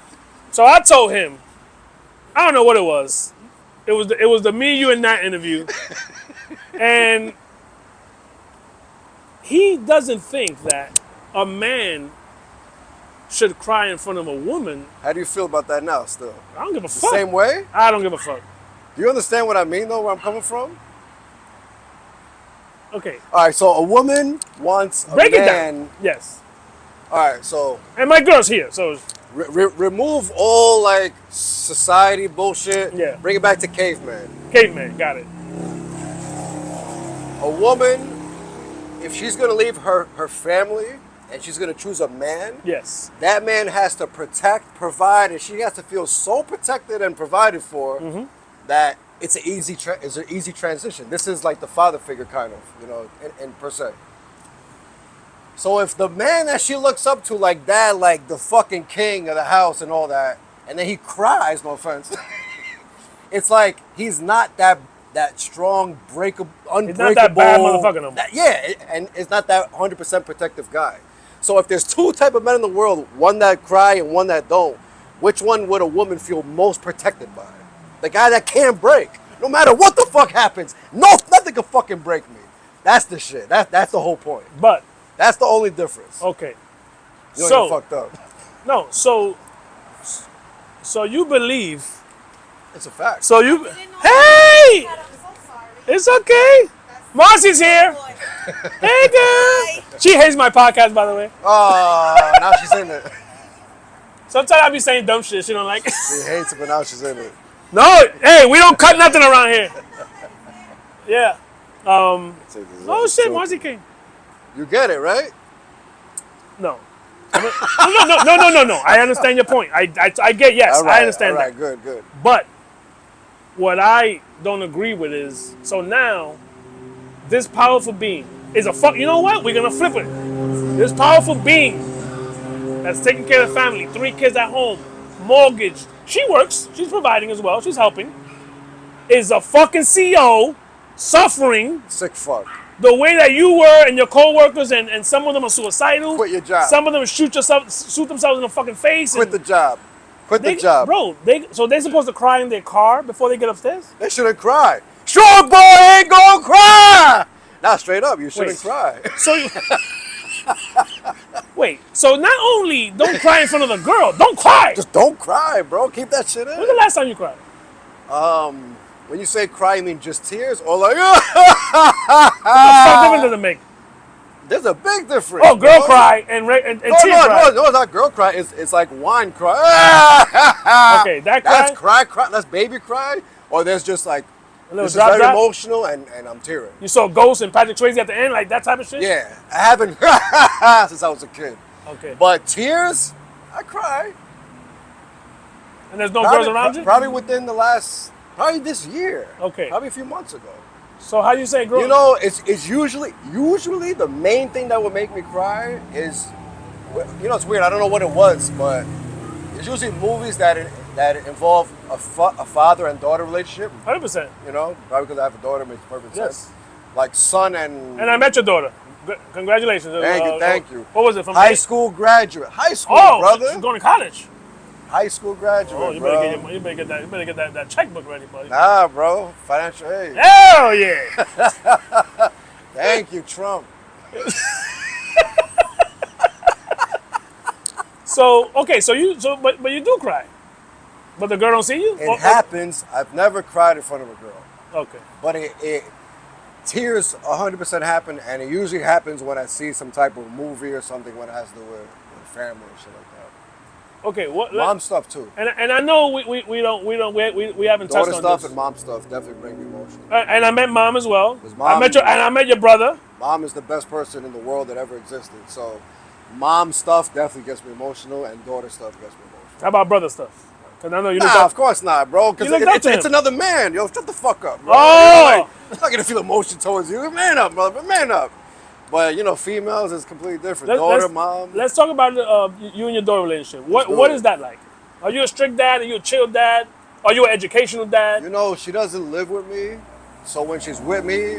I told him, I don't know what it was. It was the me, you, and Nat interview, and he doesn't think that a man should cry in front of a woman. How do you feel about that now still? I don't give a The fuck. same way? I don't give a fuck. Do you understand what I mean though, where I'm coming from? Okay, All right, so a woman wants a break it man. down. Yes, All right, so and my girl's here, so remove all like society bullshit. Yeah. Bring it back to caveman. caveman, got it. A woman, if she's gonna leave her family and she's gonna choose a man, Yes, that man has to protect, provide, and she has to feel so protected and provided for that it's an easy transition. This is like the father figure kind of, in per se. So if the man that she looks up to like that, like the fucking king of the house and all that, and then he cries, no offense, it's like he's not that that strong, unbreakable. He's not that bad motherfucker no more. And it's not that 100% protective guy. So if there's two type of men in the world, one that cry and one that don't, which one would a woman feel most protected by? The guy that can't break. No matter what the fuck happens, nothing can fucking break me. That's the shit. That's the whole point. But That's the only difference. okay, You don't get fucked up. no, so you believe? It's a fact. So you, I didn't know hey, that. I'm so sorry. it's okay. Marcy's here. Boy. Hey, girl. She hates my podcast, by the way. Oh, now she's in it. Sometimes I be saying dumb shit she don't like. She hates it, but now she's in it. No, hey, we don't cut nothing around here. Yeah. Oh shit, Marcy came. You get it, right? No. No. I understand your point. I get, yes, All right, I understand all right, that. good. But what I don't agree with is, so now this powerful being is a fuck. You know what? We're gonna flip it. This powerful being that's taking care of the family, 3 kids at home, mortgage. She works. She's providing as well. She's helping. Is a fucking CEO suffering Sick fuck. the way that you were and your co-workers, and some of them are suicidal. Quit your job. Some of them shoot themselves in the fucking face. Quit the job. Quit the job. Bro, so they're supposed to cry in their car before they get upstairs? They shouldn't cry. Strong boy ain't gonna cry. Now, straight up, you shouldn't Wait. cry. So you, wait, so not only don't cry in front of the girl, don't cry. Just don't cry, bro. Keep that shit When's the in. last time you cried? When you say cry, you mean just tears or like, What the difference does it make? there's a big difference. Oh, girl bro. cry and tear cry. No, it's not girl cry. It's like wine cry. Okay, that That's cry. cry. That's baby cry. Or there's just like, A little this is drop, very drop. emotional and I'm tearing. You saw Ghost and Patrick Swayze at the end, like that type of shit? Yeah, I haven't since I was a kid. Okay. But tears, I cry. And there's no girls around you? Probably within the last, probably this year. Okay. Probably a few months ago. So how you say girl? You know, it's usually the main thing that would make me cry is, you know, it's weird. I don't know what it was, but it's usually movies that involve a father and daughter relationship. 100%. You know, probably because I have a daughter, makes perfect Yes. sense. Like son and And I met your daughter. Congratulations. Thank you. What was it from high school graduate? High school, Oh, brother. she's going to college. High school graduate, Oh, you bro. better get that checkbook ready, buddy. Nah, bro. Financial aid. Hell yeah. Thank you, Trump. So okay, but you do cry, but the girl don't see you. It happens. I've never cried in front of a girl, Okay. but it tears 100% happen, and it usually happens when I see some type of movie or something when it has to do with family and shit like that. Okay. What? Mom stuff too. And I know we haven't touched Daughter on stuff this. and mom stuff definitely bring me emotional. And I met mom as well. 'Cause I mom- met your brother. Mom is the best person in the world that ever existed. So, mom stuff definitely gets me emotional, and daughter stuff gets me emotional. How about brother stuff? Because I know you look Nah, up. of course not, bro. Because You looked up to it's him. another man. Yo, shut the fuck up, bro. Oh! You know, like, I'm not gonna feel emotion towards you. Man up, brother. Man up. But you know, females is completely different. Mom. Let's talk about you and your daughter relationship. Let's do What it. is that like? Are you a strict dad? Are you a chill dad? Are you an educational dad? You know, she doesn't live with me, so when she's with me,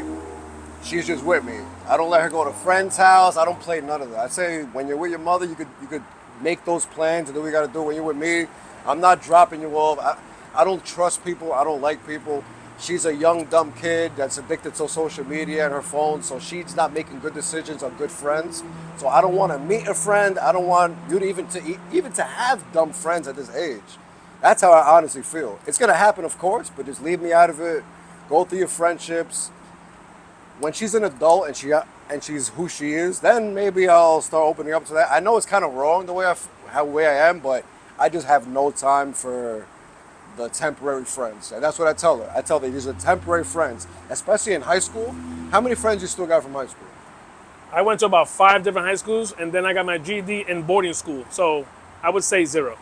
she's just with me. I don't let her go to friends' house. I don't play none of that. I say when you're with your mother, you could make those plans and do what you got to do. When you're with me, I'm not dropping you off. I don't trust people. I don't like people. She's a young, dumb kid that's addicted to social media and her phone, so she's not making good decisions on good friends. So I don't want to meet a friend. I don't want you to even to have dumb friends at this age. That's how I honestly feel. It's gonna happen, of course, but just leave me out of it. Go through your friendships. When she's an adult and she's who she is, then maybe I'll start opening up to that. I know it's kind of wrong the way I am, but I just have no time for the temporary friends. And that's what I tell her. I tell her these are temporary friends, especially in high school. How many friends you still got from high school? I went to about 5 different high schools, and then I got my GED in boarding school. So I would say 0.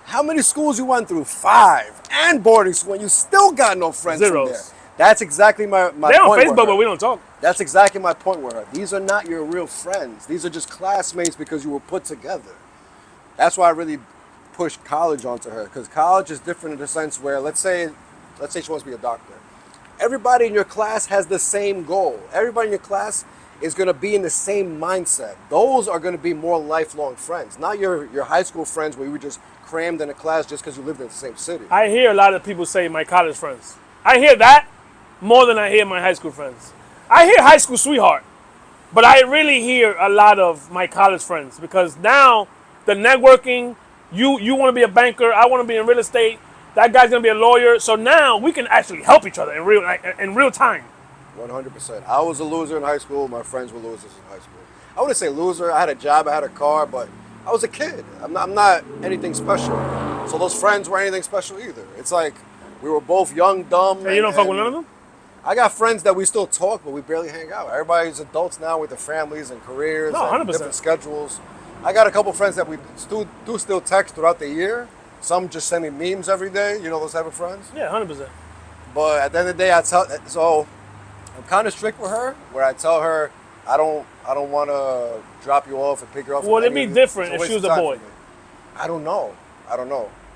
How many schools you went through? 5. And boarding school, and you still got no friends from there. Zeros. That's exactly my They're point on with Facebook, her. but we don't talk. That's exactly my point with her. These are not your real friends. These are just classmates because you were put together. That's why I really push college onto her, because college is different in the sense where let's say she wants to be a doctor, everybody in your class has the same goal. Everybody in your class is going to be in the same mindset. Those are going to be more lifelong friends, not your high school friends where you were just crammed in a class just because you lived in the same city. I hear a lot of people say my college friends. I hear that more than I hear my high school friends. I hear high school sweetheart, but I really hear a lot of my college friends because now the networking, you want to be a banker, I want to be in real estate, that guy's going to be a lawyer. So now we can actually help each other in real time. 100%. I was a loser in high school. My friends were losers in high school. I wouldn't say loser. I had a job. I had a car, but I was a kid. I'm not anything special. So those friends weren't anything special either. It's like we were both young, dumb. And you don't fuck with none of them? I got friends that we still talk, but we barely hang out. Everybody's adults now with their families and careers No, and 100%. different schedules. I got a couple friends that we still text throughout the year. Some just send me memes every day. You know those type of friends? Yeah, 100%. But at the end of the day, I'm kind of strict with her, where I tell her I don't want to drop you off and pick you up. Would it be different if she was a boy? I don't know.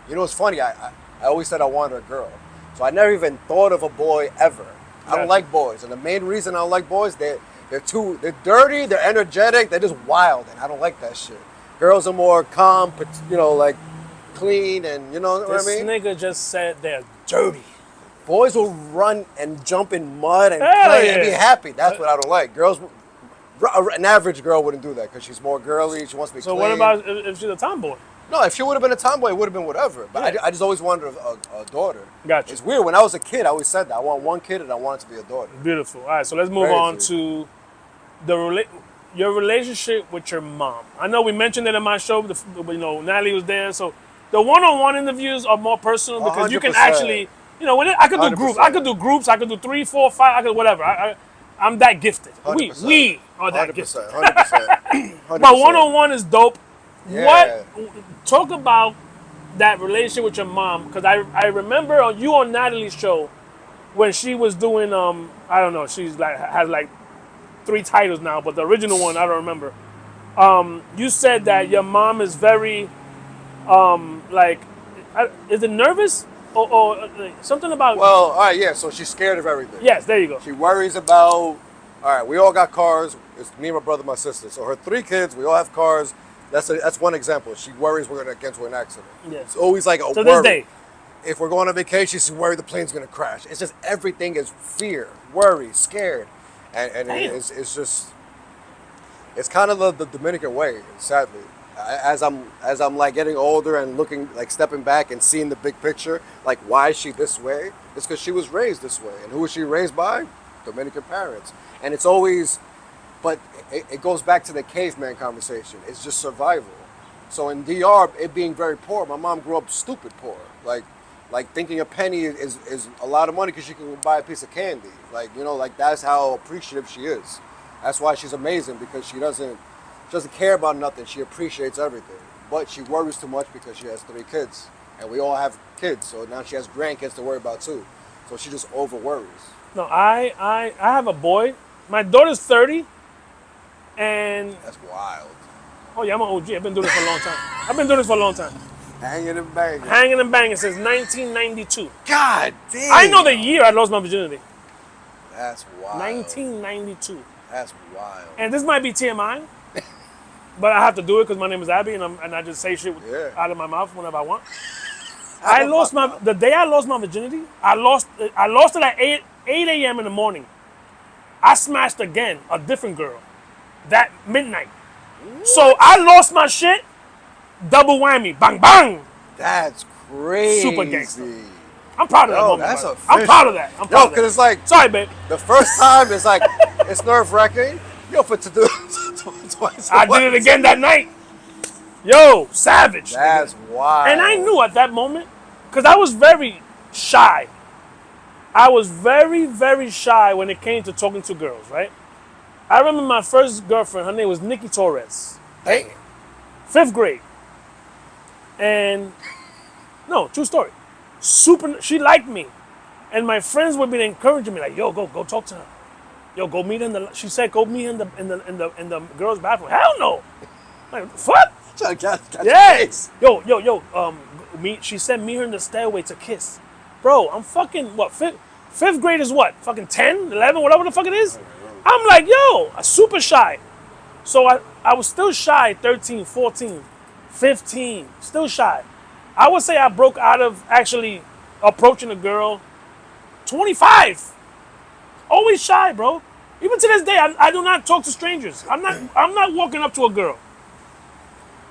You know, it's funny. I always said I wanted a girl, so I never even thought of a boy ever. I don't like boys, and the main reason I don't like boys, they're dirty, they're energetic, they're just wild, and I don't like that shit. Girls are more calm, you know, like clean, and you know what I mean. This nigga just said they're dirty. Boys will run and jump in mud and Hell play and yeah. be happy. That's what I don't like. Girls, an average girl wouldn't do that because she's more girly. She wants to be So clean. what about if she's a tomboy? No, if she would have been a tomboy, it would have been whatever. But Yeah. I just always wanted a daughter. Gotcha. It's weird. When I was a kid, I always said that. I want one kid and I want it to be a daughter. Beautiful. All right, so let's move Crazy. on to your relationship with your mom. I know we mentioned it in my show. You know, Natalie was there, so the one-on-one interviews are more personal because you can 100%. actually, you know, I could do groups. 100%. I could do groups. I could do 3, 4, 5. I could whatever. I'm that gifted. 100%. We are that 100%. gifted. 100%. But one-on-one is dope. Yeah. Talk about that relationship with your mom, because I remember you on Natalie's show when she was doing I don't know, she's like has like 3 titles now, but the original one I don't remember. You said that your mom is very is it nervous or something about? Well, all right, yeah. So she's scared of everything. Yes, there you go. She worries about, all right, we all got cars. It's me, my brother, my sister. So her 3 kids, we all have cars. That's one example. She worries we're going to get into an accident. Yeah. It's always like a To worry. this day. If we're going on vacation, she's worried the plane's going to crash. It's just everything is fear, worry, scared. And Damn. it's just, it's kind of the Dominican way, sadly. As I'm like getting older and looking, like stepping back and seeing the big picture, like why is she this way? It's because she was raised this way. And who was she raised by? Dominican parents. And it's always, but it goes back to the caveman conversation. It's just survival. So in DR, it being very poor, my mom grew up stupid poor. Like thinking a penny is a lot of money because she can buy a piece of candy. Like, you know, like that's how appreciative she is. That's why she's amazing, because she doesn't care about nothing. She appreciates everything. But she worries too much because she has 3 kids. And we all have kids. So now she has grandkids to worry about too. So she just over worries. No, I have a boy. My daughter's 30, and That's wild. oh yeah, I'm an OG. I've been doing this for a long time. Hanging and banging. Hanging and banging since 1992. God damn. I know the year I lost my virginity. That's wild. 1992. That's wild. And this might be TMI, but I have to do it because my name is Abby, and I just say shit out of my mouth whenever I want. The day I lost my virginity, I lost it at 8 a.m. in the morning. I smashed again, a different girl, that midnight. So I lost my shit, double whammy, bang bang. That's crazy. Super gangster. I'm proud of that moment. That's brother. official. I'm proud of that. Because it's like, sorry, babe. the first time it's like, it's nerve-wracking. Yo, for to do twice. I did it again that night. Yo, savage. That's nigga. wild. And I knew at that moment, because I was very shy. I was very, very shy when it came to talking to girls, right? I remember my first girlfriend, her name was Nikki Torres. Dang. 5th grade. And, no, true story. She liked me. And my friends would be encouraging me, like, yo, go talk to her. Yo, go meet her in the, she said, go meet her in the girls' bathroom. Hell no. Like, what? Trying to catch Yeah. your face. Yo. She said meet her in the stairway to kiss. Bro, I'm fucking, what, 5th grade is what? Fucking 10, 11, whatever the fuck it is. I'm like, yo, super shy. So I was still shy 13, 14, 15, still shy. I would say I broke out of actually approaching a girl 25. Always shy, bro. Even to this day, I do not talk to strangers. I'm not walking up to a girl.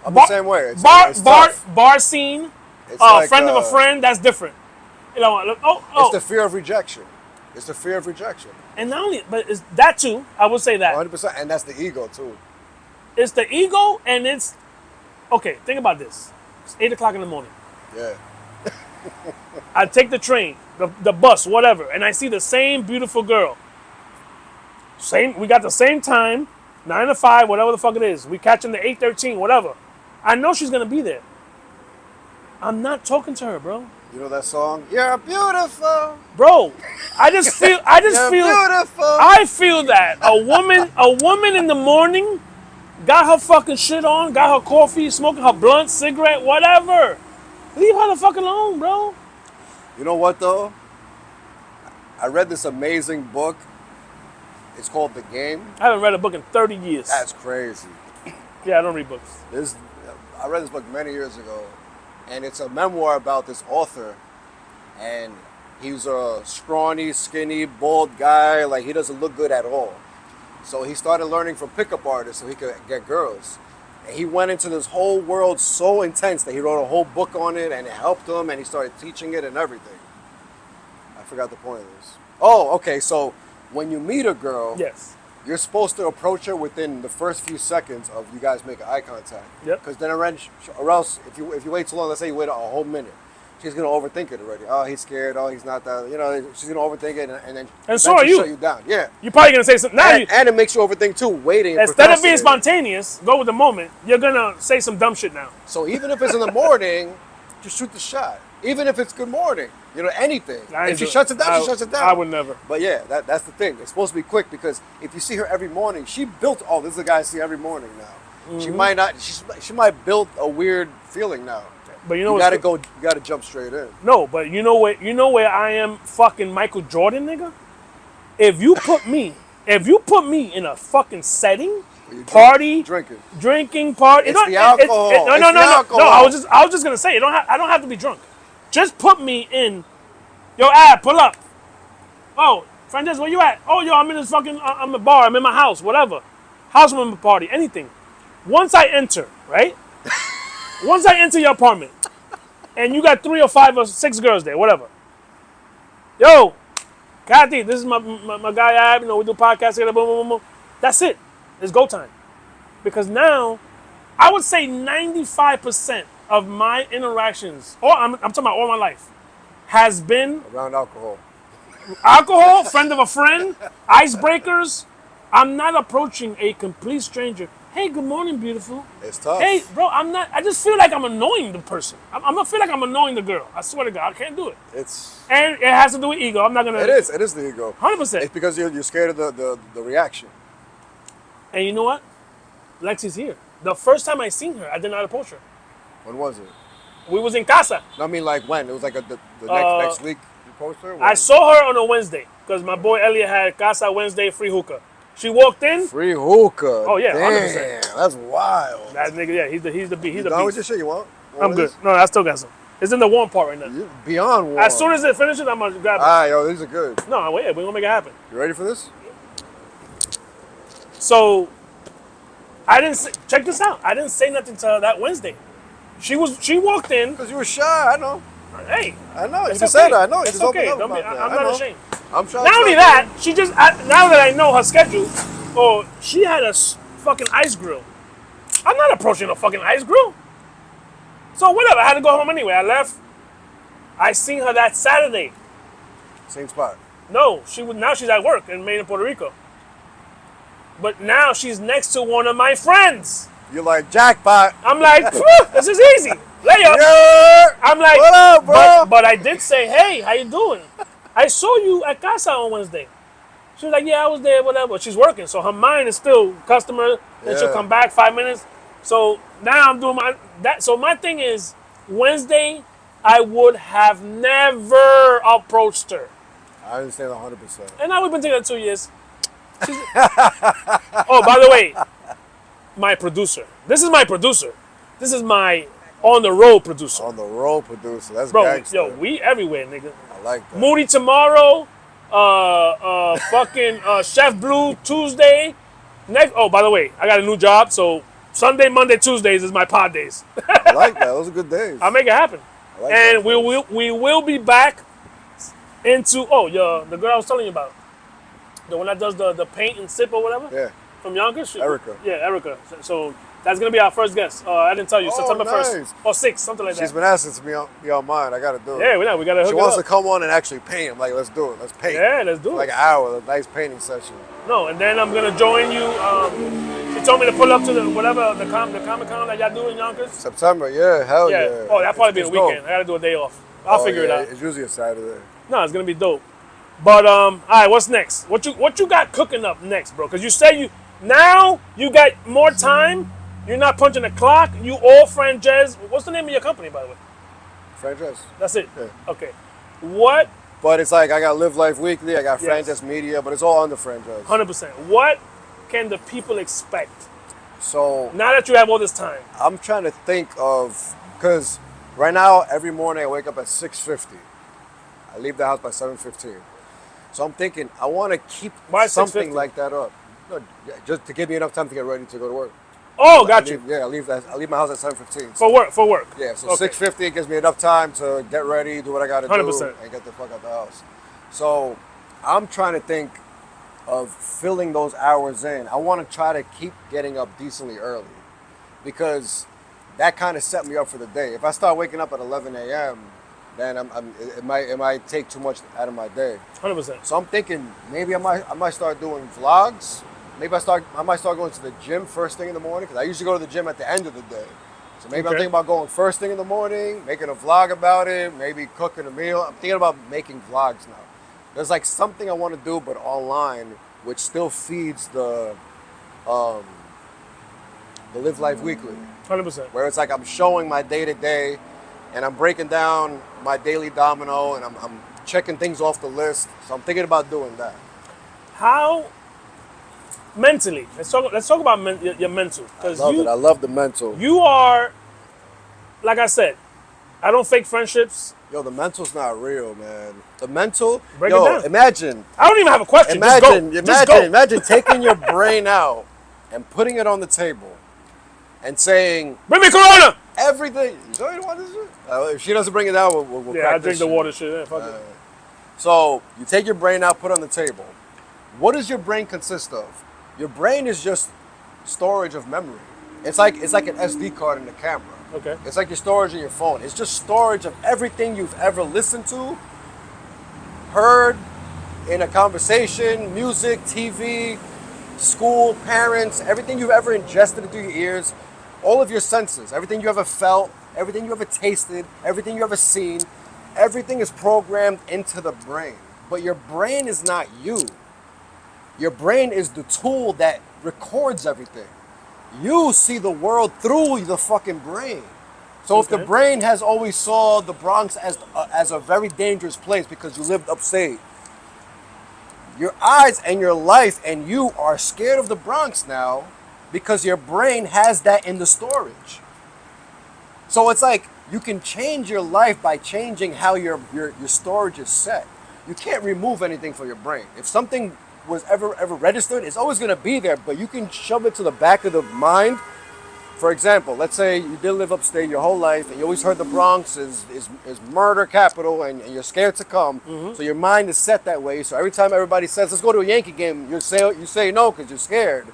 I'm the same way. It's tough. Bar scene, It's like, friend of a friend, that's different. You know, It's the fear of rejection. It's the fear of rejection. and not only, but it's that too. I would say that 100%. And that's the ego, too. it's the ego, and it's okay. Think about this. It's 8 o'clock in the morning. Yeah. I take the train, the bus, whatever, and I see the same beautiful girl. We got the same time, 9 to 5, whatever the fuck it is. We catching the 8:13, whatever. I know she's gonna be there. I'm not talking to her, bro. You know that song? You're beautiful. Bro, I just feel You're beautiful. I feel that a woman in the morning got her fucking shit on, got her coffee, smoking her blunt, cigarette, whatever. Leave her the fuck alone, bro. You know what, though? I read this amazing book. It's called The Game. I haven't read a book in 30 years. That's crazy. Yeah, I don't read books. I read this book many years ago, and it's a memoir about this author. And he's a scrawny, skinny, bald guy. Like, he doesn't look good at all. So he started learning from pickup artists so he could get girls. And he went into this whole world so intense that he wrote a whole book on it, and it helped him, and he started teaching it and everything. I forgot the point of this. Oh, okay, so when you meet a girl, Yes. you're supposed to approach her within the first few seconds of you guys making eye contact. Yep. Because then or else if you wait too long, let's say you wait a whole minute, she's gonna overthink it already. Oh, he's scared. Oh, he's not that. You know, she's gonna overthink it, and then so are you. shut you down. Yeah. You're probably gonna say something. Now And it makes you overthink too, waiting. and instead of being procrastinating. spontaneous, go with the moment. You're gonna say some dumb shit now. So even if it's in the morning, just shoot the shot. Even if it's good morning, you know, anything. If she shuts it down, she shuts it down. I would never. But yeah, that's the thing. It's supposed to be quick because if you see her every morning, she built. Oh, this is a guy I see every morning now. She might not. She might build a weird feeling now. But you know, You gotta go. You gotta jump straight in. No, but you know where I am, fucking Michael Jordan, nigga. If you put me in a fucking setting, party, drinking party. It's the alcohol. No. I was just gonna say, I don't have to be drunk. Just put me in. Yo, pull up. Oh, Franjez, where you at? Oh, yo, I'm in this fucking. I'm a bar. I'm in my house. Whatever. Housewarming party. Anything. Once I enter, right? Once I enter your apartment, and you got 3 or 5 or 6 girls there, whatever. Yo, Kathy, this is my guy Ab. You know, we do podcasts together. Boom, boom, boom, boom. That's it. It's go time. Because now, I would say 95% of my interactions, or I'm talking about all my life, has been Around alcohol. alcohol, friend of a friend, icebreakers. I'm not approaching a complete stranger. Hey, good morning, beautiful. It's tough. Hey, bro, I'm not. I just feel like I'm annoying the person. I'm gonna feel like I'm annoying the girl. I swear to God, I can't do it. And it has to do with ego. I'm not gonna. It is the ego. 100%. It's because you're scared of the reaction. And you know what? Lexi's here. The first time I seen her, I did not approach her. When was it? We was in casa. I mean, like when? It was like the next week you posted her? I saw her on a Wednesday because my boy Elliot had casa Wednesday free hookah. She walked in. Free hookah. Oh yeah, damn, 100%. That's wild. That nigga, yeah, he's the beast. You done with your shit? You want? I'm good. No, I still got some. It's in the warm part right now. You're beyond warm. As soon as it finishes, I'm gonna grab it. Alright, yo, these are good. No, wait, we're gonna make it happen. You ready for this? So, I didn't say, check this out. I didn't say nothing to her that Wednesday. She walked in. Because you were shy, I know. Hey, I know. You it's can okay. say that. I know. You It's just open okay. up Don't be, about that. I'm I not know. ashamed. I'm sure. Not only that, now that I know her schedule, she had a fucking ice grill. I'm not approaching a fucking ice grill. So whatever, I had to go home anyway. I left. I seen her that Saturday. Same spot. No, now she's at work in Maine and Puerto Rico. But now she's next to one of my friends. You're like, jackpot. I'm like, this is easy. Layup. Yeah. I'm like, what up, bro? But I did say, hey, how you doing? I saw you at casa on Wednesday. She was like, yeah, I was there, whatever. She's working, so her mind is still customer. Then she'll come back 5 minutes. So now I'm doing So my thing is, Wednesday, I would have never approached her. I understand 100%. And now we've been together 2 years. She's... Oh, by the way, my producer. This is my producer. This is my on the road producer. On the road producer. That's Bro, gangster. yo, we everywhere, nigga. I like that. Moody tomorrow, fucking Chef Blue Tuesday. Next. Oh, by the way, I got a new job, so Sunday, Monday, Tuesdays is my pod days. I like that. Those are good days. I'll make it happen. I like And that. we will be back into the girl I was telling you about, the one that does the paint and sip or whatever. Yeah. From Yonkers. Erica. Yeah, Erica. So that's gonna be our first guest. I didn't tell you. Oh, September nice. 1st or 6th, something like that. She's been asking to be on mine. I got to do it. Yeah, we gotta hook She it wants up. to come on and actually paint. I'm like, let's do it. Let's paint. Yeah, let's do Like it. an hour, a nice painting session. No, and then I'm gonna join you. She told me to pull up to the Comic Con that y'all do in Yonkers. September, yeah, hell yeah. Oh, that'll probably be the It's dope. weekend. I gotta do a day off. I'll figure it yeah, out. It's usually a Saturday. No, it's gonna be dope. But all right, what's next? What you got cooking up next, bro? Because you say you got more time. You're not punching the clock. You all Franjez. What's the name of your company, by the way? Franjez. That's it. Yeah. Okay. What? But it's like I got Live Life Weekly, I got Yes. Franjez Media, but it's all under Franjez. 100%. What can the people expect So now that you have all this time? I'm trying to think of, because right now every morning I wake up at 6:50. I leave the house by 7:15. So I'm thinking I want to keep Why something 6:50? like that up, no, just to give me enough time to get ready to go to work. Oh, got you. I leave my house at 7:15. For work. Yeah, so Okay. 6:50 gives me enough time to get ready, do what I got to do, 100%. and get the fuck out the house. So I'm trying to think of filling those hours in. I want to try to keep getting up decently early because that kind of set me up for the day. If I start waking up at 11 a.m., then it might take too much out of my day. 100%. So I'm thinking maybe I might start doing vlogs. Maybe I might start going to the gym first thing in the morning because I usually go to the gym at the end of the day. So maybe I'm Okay. thinking about going first thing in the morning, making a vlog about it, maybe cooking a meal. I'm thinking about making vlogs now. There's like something I want to do, but online, which still feeds the Live Life Weekly, 100%. where it's like I'm showing my day to day, and I'm breaking down my daily domino, and I'm checking things off the list. So I'm thinking about doing that. How mentally? Let's talk about your mental, because Love it. I love the mental. you are, like I said, I don't fake friendships. Yo, the mental's not real, man. The mental. Break it yo, down. imagine. I don't even have a question. Just go. Imagine taking your brain out and putting it on the table and saying Bring me Corona. everything. You sure you don't want this shit? If she doesn't bring it out, we'll Yeah, crack I drink this the shit. water shit. Yeah, fuck it. So you take your brain out, put it on the table. What does your brain consist of? Your brain is just storage of memory. It's like an SD card in the camera. Okay. It's like your storage in your phone. It's just storage of everything you've ever listened to, heard in a conversation, music, TV, school, parents, everything you've ever ingested into your ears, all of your senses, everything you ever felt, everything you ever tasted, everything you ever seen, everything is programmed into the brain. But your brain is not you. Your brain is the tool that records everything. You see the world through the fucking brain. So if the Okay. brain has always saw the Bronx as a very dangerous place because you lived upstate, your eyes and your life and you are scared of the Bronx now because your brain has that in the storage. So it's like you can change your life by changing how your storage is set. You can't remove anything from your brain. If something was ever registered, it's always going to be there, but you can shove it to the back of the mind. For example, let's say you did live upstate your whole life and you always heard the Bronx is murder capital and you're scared to come. Mm-hmm. So your mind is set that way. So every time everybody says, let's go to a Yankee game, you say no because you're scared.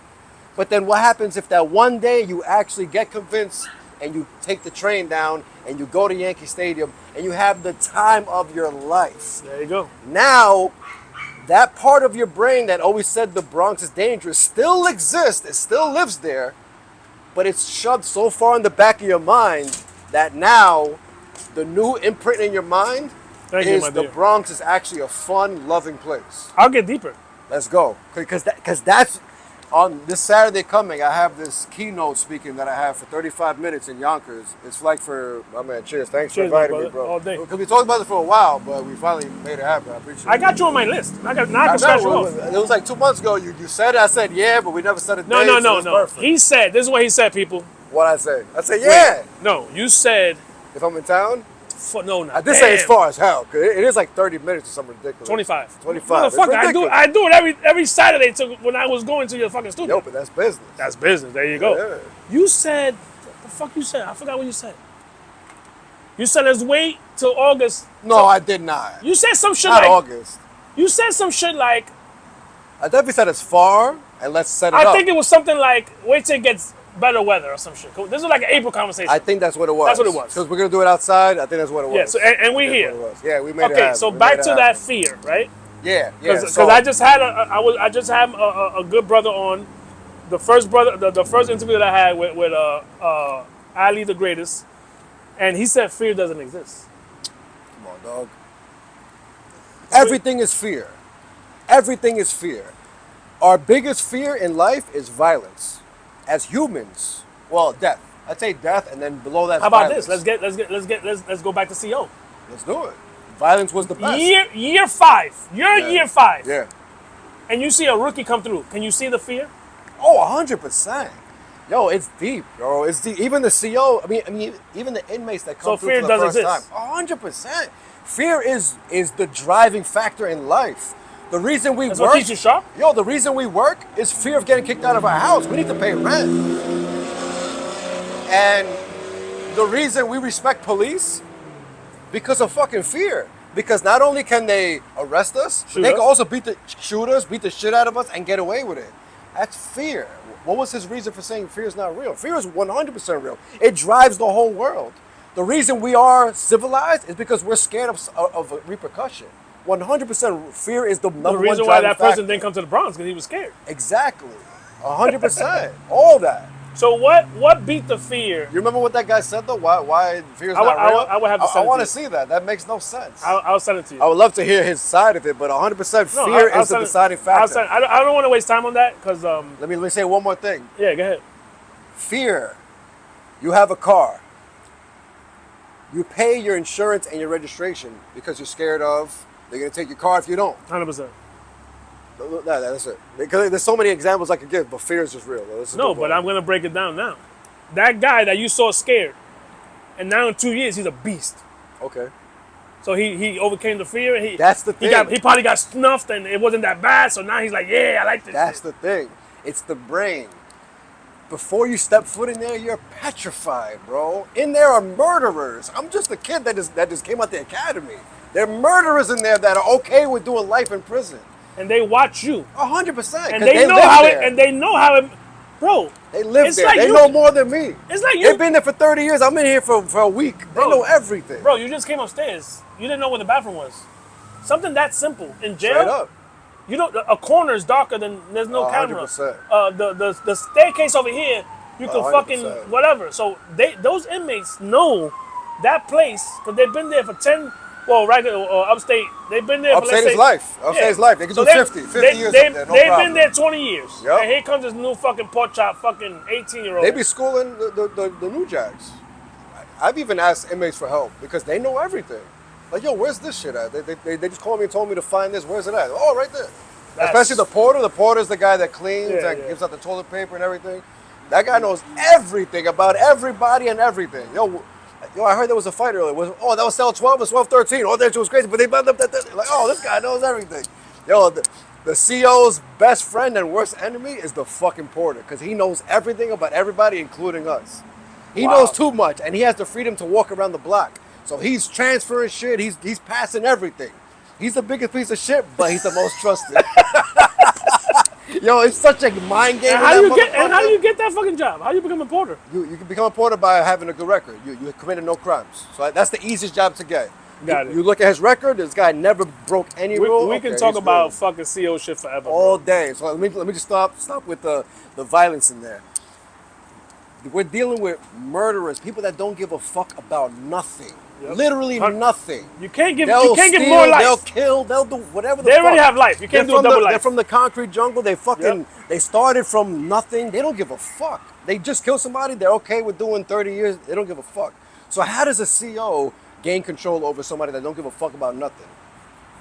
But then what happens if that one day you actually get convinced and you take the train down and you go to Yankee Stadium and you have the time of your life? There you go. Now, that part of your brain that always said the Bronx is dangerous still exists. It still lives there. But it's shoved so far in the back of your mind that now the new imprint in your mind Thank you, is my the dear. Bronx is actually a fun, loving place. I'll get deeper. Let's go. Because that's On this Saturday coming, I have this keynote speaking that I have for 35 minutes in Yonkers. It's like for, my man, cheers. Thanks Cheers, for my inviting me, brother. bro. All day. Because we talked about it for a while, but we finally made it happen. I appreciate it. I got you on my list. Now I can scratch you off. It was like 2 months ago. You said it. I said, yeah, but we never said a date. No. So it's perfect. He said, this is what he said, people. What I say? I said, yeah. Wait, no, you said, If I'm in town, no. I did say it's far as hell. 'Cause it is like 30 minutes or something ridiculous. 25. 25. It's Motherfucker, ridiculous. I do it every Saturday when I was going to your fucking studio. Yo, but that's business. That's business. There you go. Yeah. You said, what the fuck you said? I forgot what you said. You said let's wait till August. No, I did not. You said some shit Not like August. You said some shit like I definitely said it's far, and let's set it up. I think it was something like wait till it gets better weather or some shit. This was like an April conversation. I think that's what it was. That's what it was. Because we're going to do it outside. I think that's what it was. Yeah, so, and we That's here. what it was. Yeah, we made it Okay, happen. so We back made it to that happen. fear, right? Yeah. Because So, I just had a good brother on. The first interview that I had with Ali the Greatest, and he said fear doesn't exist. come on, dog. Everything is fear. Everything is fear. Our biggest fear in life is violence. As humans, well, death. I'd say death, and then below that. How about violence. this? Let's go back to CO. Let's do it. Violence was the best. Year 5. You're Yeah. year 5. Yeah. And you see a rookie come through. Can you see the fear? Oh, 100%. Yo, it's deep, bro. It's deep. Even the CO. I mean, even the inmates that come So through fear for the does first exist. time. 100%. Fear is the driving factor in life. The reason we That's work. what keeps you sharp? Yo, the reason we work is fear of getting kicked out of our house. We need to pay rent. And the reason we respect police because of fucking fear. Because not only can they arrest us, Shoot they us? can also beat the shit out of us and get away with it. That's fear. What was his reason for saying fear is not real? Fear is 100% real. It drives the whole world. The reason we are civilized is because we're scared of a repercussion. 100% fear is the number The one reason why driving that person factor. didn't come to the Bronx because he was scared. Exactly. 100%. All that. So what beat the fear? You remember what that guy said though? Why fear is I would- not I real? would- I would have to send I it want to to you. see that. That makes no sense. I'll send it to you. I would love to hear his side of it, but 100% No, fear I'll is the send it- deciding I'll factor. send- I don't want to waste time on that because Let me say one more thing. yeah, go ahead. Fear. You have a car. You pay your insurance and your registration because you're scared of they're gonna take your car if you don't. 100%. That's it. Because there's so many examples I could give, but fear is just real. This is No, the but one. I'm gonna break it down now. That guy that you saw scared, and now in 2 years he's a beast. Okay. So he overcame the fear. And That's the thing. He probably got snuffed and it wasn't that bad. So now he's like, yeah, I like this. That's shit. the thing. It's the brain. Before you step foot in there, you're petrified, bro. In there are murderers. I'm just a kid that just came out the academy. There are murderers in there that are okay with doing life in prison. And they watch you, 100%. and 'cause they know live how there. it. And they know how it. Bro, They live it's there. like They you- know more than me. It's like you, They've been there for 30 years. I'm in here for a week. They Bro. know everything. bro. You just came upstairs. You didn't know where the bathroom was. Something that simple in jail. Straight up. You know, a corner is darker than there's no camera. 100%. The staircase over here, you can 100%. fucking whatever. So those inmates know that place because they've been there for 10. Well, right or upstate, they've been there. Upstate for, let's is say, life. Upstate is life. They can do 50 years up there. No they've problem. been there 20 years. Yep. And here comes this new fucking pork chop, fucking 18-year-old. They be schooling the new jacks. I've even asked inmates for help because they know everything. Like, yo, where's this shit at? They just called me and told me to find this. Where's it at? Oh, right there. Especially the porter. The porter's the guy that cleans and gives out the toilet paper and everything. That guy knows everything about everybody and everything. Yo, I heard there was a fight earlier. That was cell 12 or 12-13. Oh, that shit was crazy. But they like, oh, this guy knows everything. Yo, the CO's best friend and worst enemy is the fucking porter because he knows everything about everybody, including us. He knows too much, and he has the freedom to walk around the block. So he's transferring shit. He's passing everything. He's the biggest piece of shit, but he's the most trusted. Yo, it's such a mind game. And how do you get that fucking job? How do you become a porter? You can become a porter by having a good record. You committed no crimes. So that's the easiest job to get. Got it. You look at his record. This guy never broke any rule. We can talk he's about good. fucking CO shit forever. all bro. day. So let me just stop with the violence in there. We're dealing with murderers, people that don't give a fuck about nothing. Yep. Literally nothing. You can't give They'll steal, more life. they'll kill, they'll do whatever the They fuck. already have life. You can't do a double life. They're from the concrete jungle. They fucking, Yep. they started from nothing. They don't give a fuck. They just kill somebody. They're okay with doing 30 years. They don't give a fuck. So how does a CO gain control over somebody that don't give a fuck about nothing?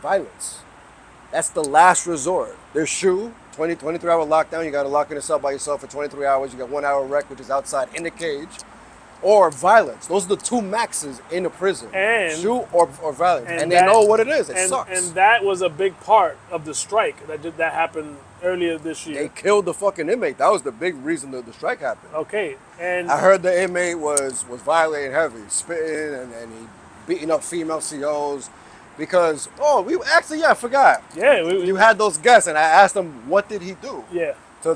Violence. That's the last resort. There's SHU, 23-hour lockdown. You got to lock in a cell by yourself for 23 hours. You got 1 hour rec, which is outside in the cage. Or violence. Those are the two maxes in a prison. And SHU or violence. And they that- know what it is. It sucks. And that was a big part of the strike that happened earlier this year. They killed the fucking inmate. That was the big reason the strike happened. Okay, and I heard the inmate was violating heavy, spitting and he beating up female COs because, I forgot. yeah, You had those guests and I asked them what did he do? yeah. To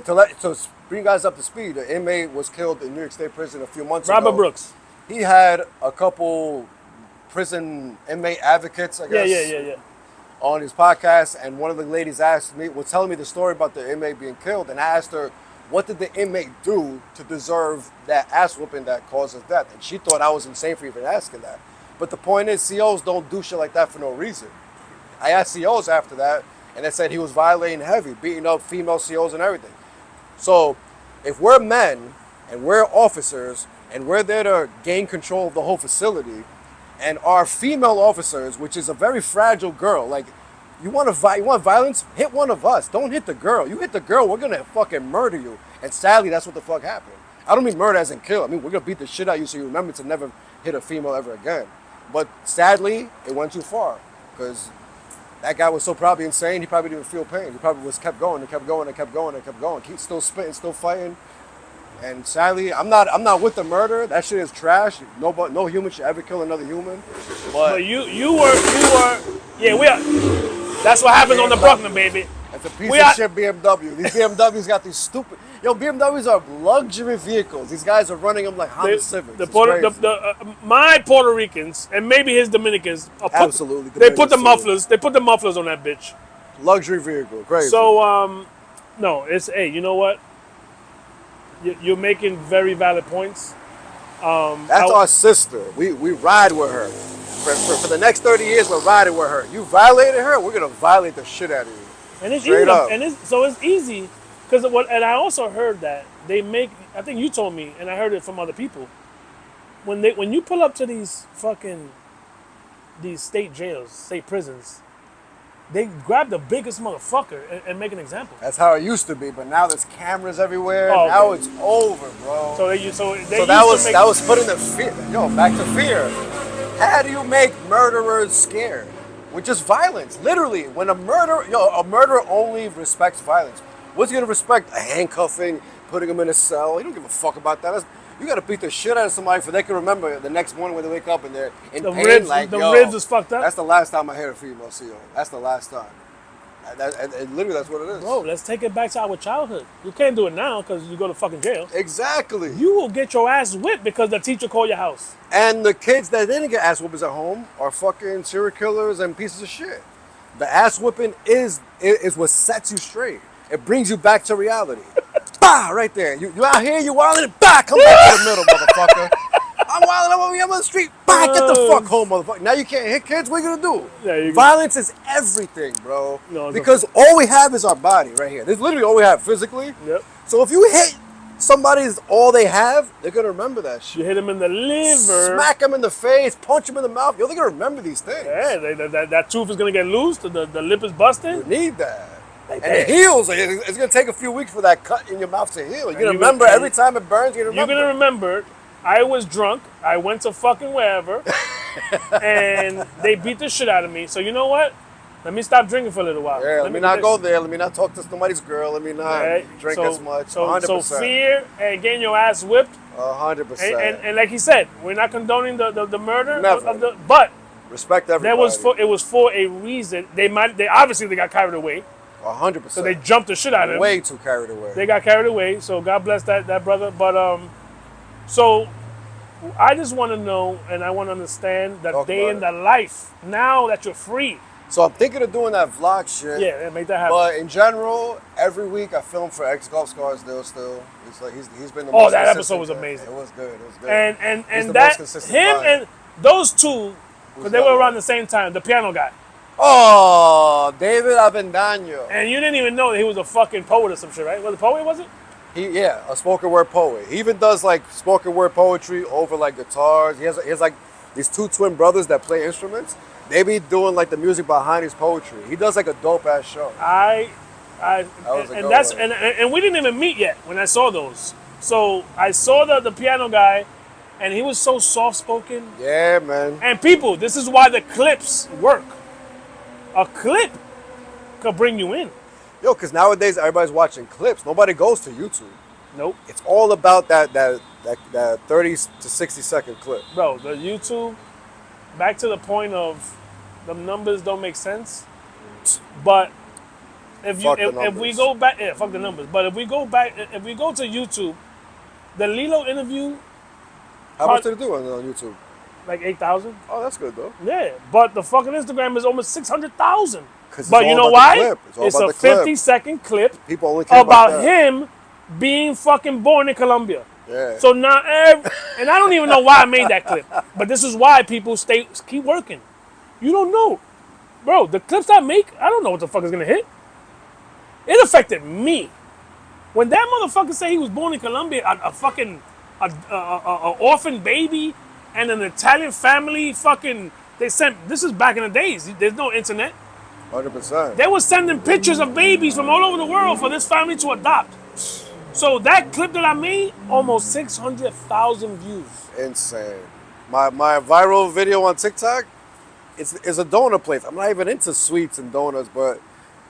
bring you guys up to speed, the inmate was killed in New York State prison a few months ago. Robert Brooks. He had a couple prison inmate advocates, I guess. Yeah. On his podcast, and one of the ladies was telling me the story about the inmate being killed, and I asked her, what did the inmate do to deserve that ass whooping that caused his death? And she thought I was insane for even asking that. But the point is, COs don't do shit like that for no reason. I asked COs after that, and they said he was violating heavy, beating up female COs and everything. So, if we're men, and we're officers, and we're there to gain control of the whole facility, and our female officers, which is a very fragile girl, like, you want violence? Hit one of us. Don't hit the girl. You hit the girl, we're gonna fucking murder you. And sadly, that's what the fuck happened. I don't mean murder as in kill. I mean, we're gonna beat the shit out of you so you remember to never hit a female ever again. But sadly, it went too far. Because that guy was so probably insane, he probably didn't feel pain. He probably was kept going and kept going and kept going and kept going. Keep still spitting, still fighting. And sadly, I'm not with the murder. That shit is trash. No human should ever kill another human. But you were, yeah, we are. That's what happens on the Brooklyn, baby. It's a piece of shit BMW. These BMWs got these stupid. BMWs are luxury vehicles. These guys are running them like Honda Civics. My Puerto Ricans and maybe his Dominicans. Absolutely. They put the mufflers. They put the mufflers on that bitch. Luxury vehicle, crazy. So no, you know what? You're making very valid points. That's our sister. We ride with her. For the next 30 years, we're riding with her. You violated her, we're gonna violate the shit out of you. And it's Straight easy. up. And it's easy because and I also heard that they make. I think you told me, and I heard it from other people. When you pull up to these state jails, state prisons, they grab the biggest motherfucker and make an example. That's how it used to be, but now there's cameras everywhere. Oh, now okay. it's over, bro. So that was putting the fear. Back to fear. How do you make murderers scared? With just violence. Literally, when a murderer only respects violence. What's he gonna respect? A handcuffing, putting him in a cell. He don't give a fuck about that. You gotta beat the shit out of somebody for they can remember the next morning when they wake up and they're in pain. Ribs is fucked up. That's the last time I hit a female CO. That's the last time. Literally, that's what it is. Bro, let's take it back to our childhood. You can't do it now because you go to fucking jail. Exactly. You will get your ass whipped because the teacher called your house. And the kids that didn't get ass whoopings at home are fucking serial killers and pieces of shit. The ass whooping is what sets you straight. It brings you back to reality. Bah, right there. You out here, you wilding, bah, come back to the middle, motherfucker. I'm wilding, I'm on the street, bah, get the fuck home, motherfucker. Now you can't hit kids, what are you gonna do? Yeah, Violence is everything, bro. No, because all we have is our body right here. This is literally all we have physically. Yep. So if you hit somebody's all they have, they're gonna remember that shit. You hit them in the liver. Smack them in the face, punch them in the mouth. They're gonna remember these things. Yeah, that tooth is gonna get loose, the lip is busted. You need that. And it heals. It's going to take a few weeks for that cut in your mouth to heal. You're going to remember every time it burns, you're going to remember. I was drunk. I went to fucking wherever. And they beat the shit out of me. So you know what? Let me stop drinking for a little while. Yeah, let me not go there. Let me not talk to somebody's girl. Let me not drink as much. 100%. So fear and getting your ass whipped. 100%. And like he said, we're not condoning the murder. Never. But respect everybody. It was for a reason. They obviously got carried away. 100%. So they jumped the shit out of him. Way too carried away. They got carried away. So God bless that brother. But so I just want to know and I want to understand that day in the life now that you're free. So I'm thinking of doing that vlog shit. Yeah, make that happen. But in general, every week I film for X Golf Scarsdale still. He's been the Oh, most that consistent episode was guy. amazing. It was good. It was good. And He's the that most consistent him client. and those two, Who's because they the were other around one? the same time. The piano guy, Oh, David Avendaño. and you didn't even know that he was a fucking poet or some shit, right? Was it poet? Was it? A spoken word poet. He even does like spoken word poetry over like guitars. He has like these two twin brothers that play instruments. They be doing like the music behind his poetry. He does like a dope ass show. And good that's one. and we didn't even meet yet when I saw those. So I saw the piano guy, and he was so soft spoken. Yeah, man. And people, this is why the clips work. A clip could bring you in. Yo, because nowadays everybody's watching clips. Nobody goes to YouTube. Nope. It's all about that 30 to 60 second clip. Bro, the YouTube, back to the point of the numbers don't make sense. But if we go back, yeah, fuck the numbers. But if we go to YouTube, the Lilo interview, How much did it do on YouTube? like 8,000. Oh, that's good though. Yeah, but the fucking Instagram is almost 600,000. 'Cause it's But you all know about the why? clip. It's all about a the clip. 50-second clip People only care about that. him being fucking born in Colombia. Yeah. So now, and I don't even know why I made that clip, but this is why people keep working. You don't know, bro. The clips I make, I don't know what the fuck is gonna hit. It affected me when that motherfucker said he was born in Colombia, a fucking orphan baby, and an Italian family. Fucking, they sent. This is back in the days. There's no internet. 100%. They were sending pictures of babies from all over the world for this family to adopt. So that clip that I made, almost 600,000 views. Insane. My viral video on TikTok, it's a donut place. I'm not even into sweets and donuts, but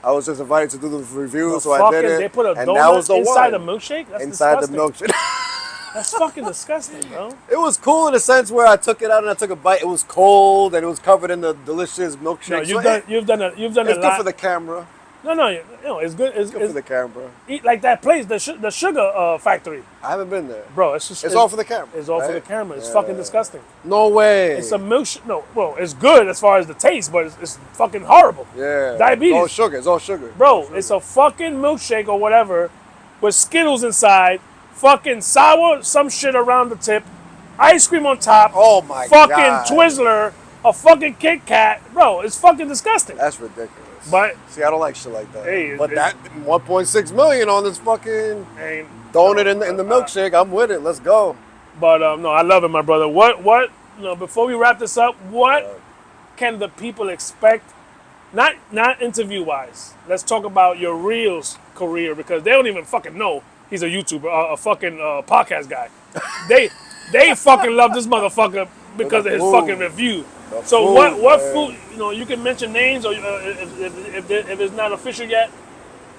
I was just invited to do the review, so I did it. They put a and that was donut the inside a one. milkshake? That's Inside disgusting. the milkshake. That's fucking disgusting, bro. It was cool in the sense where I took it out and I took a bite. It was cold and it was covered in the delicious milkshake. No, So you've done it's a good lot. for the camera. No, it's good. It's Good for the camera. eat like that place, the sugar factory, I haven't been there. bro. It's just It's all for the camera. It's all for right? the camera. It's Yeah. fucking disgusting. No way. It's a milkshake. No, well, it's good as far as the taste, but it's fucking horrible. Yeah. Diabetes. It's all sugar. It's all sugar. Bro, it's a fucking milkshake or whatever with Skittles inside, fucking sour some shit around the tip, ice cream on top. Oh my fucking God. Twizzler, a fucking Kit Kat. Bro, it's fucking disgusting. That's ridiculous. But See, I don't like shit like that. Hey, but it's- that 1.6 million on this fucking ain't donut in the milkshake, I'm with it. Let's go. But no, I love it, my brother. What? Before we wrap this up, what can the people expect? Not interview wise. Let's talk about your Reels career because they don't even fucking know he's a YouTuber, a fucking podcast guy. they fucking love this motherfucker because of his food. fucking review. The So food, what man. food? You can mention names, or if it's not official yet.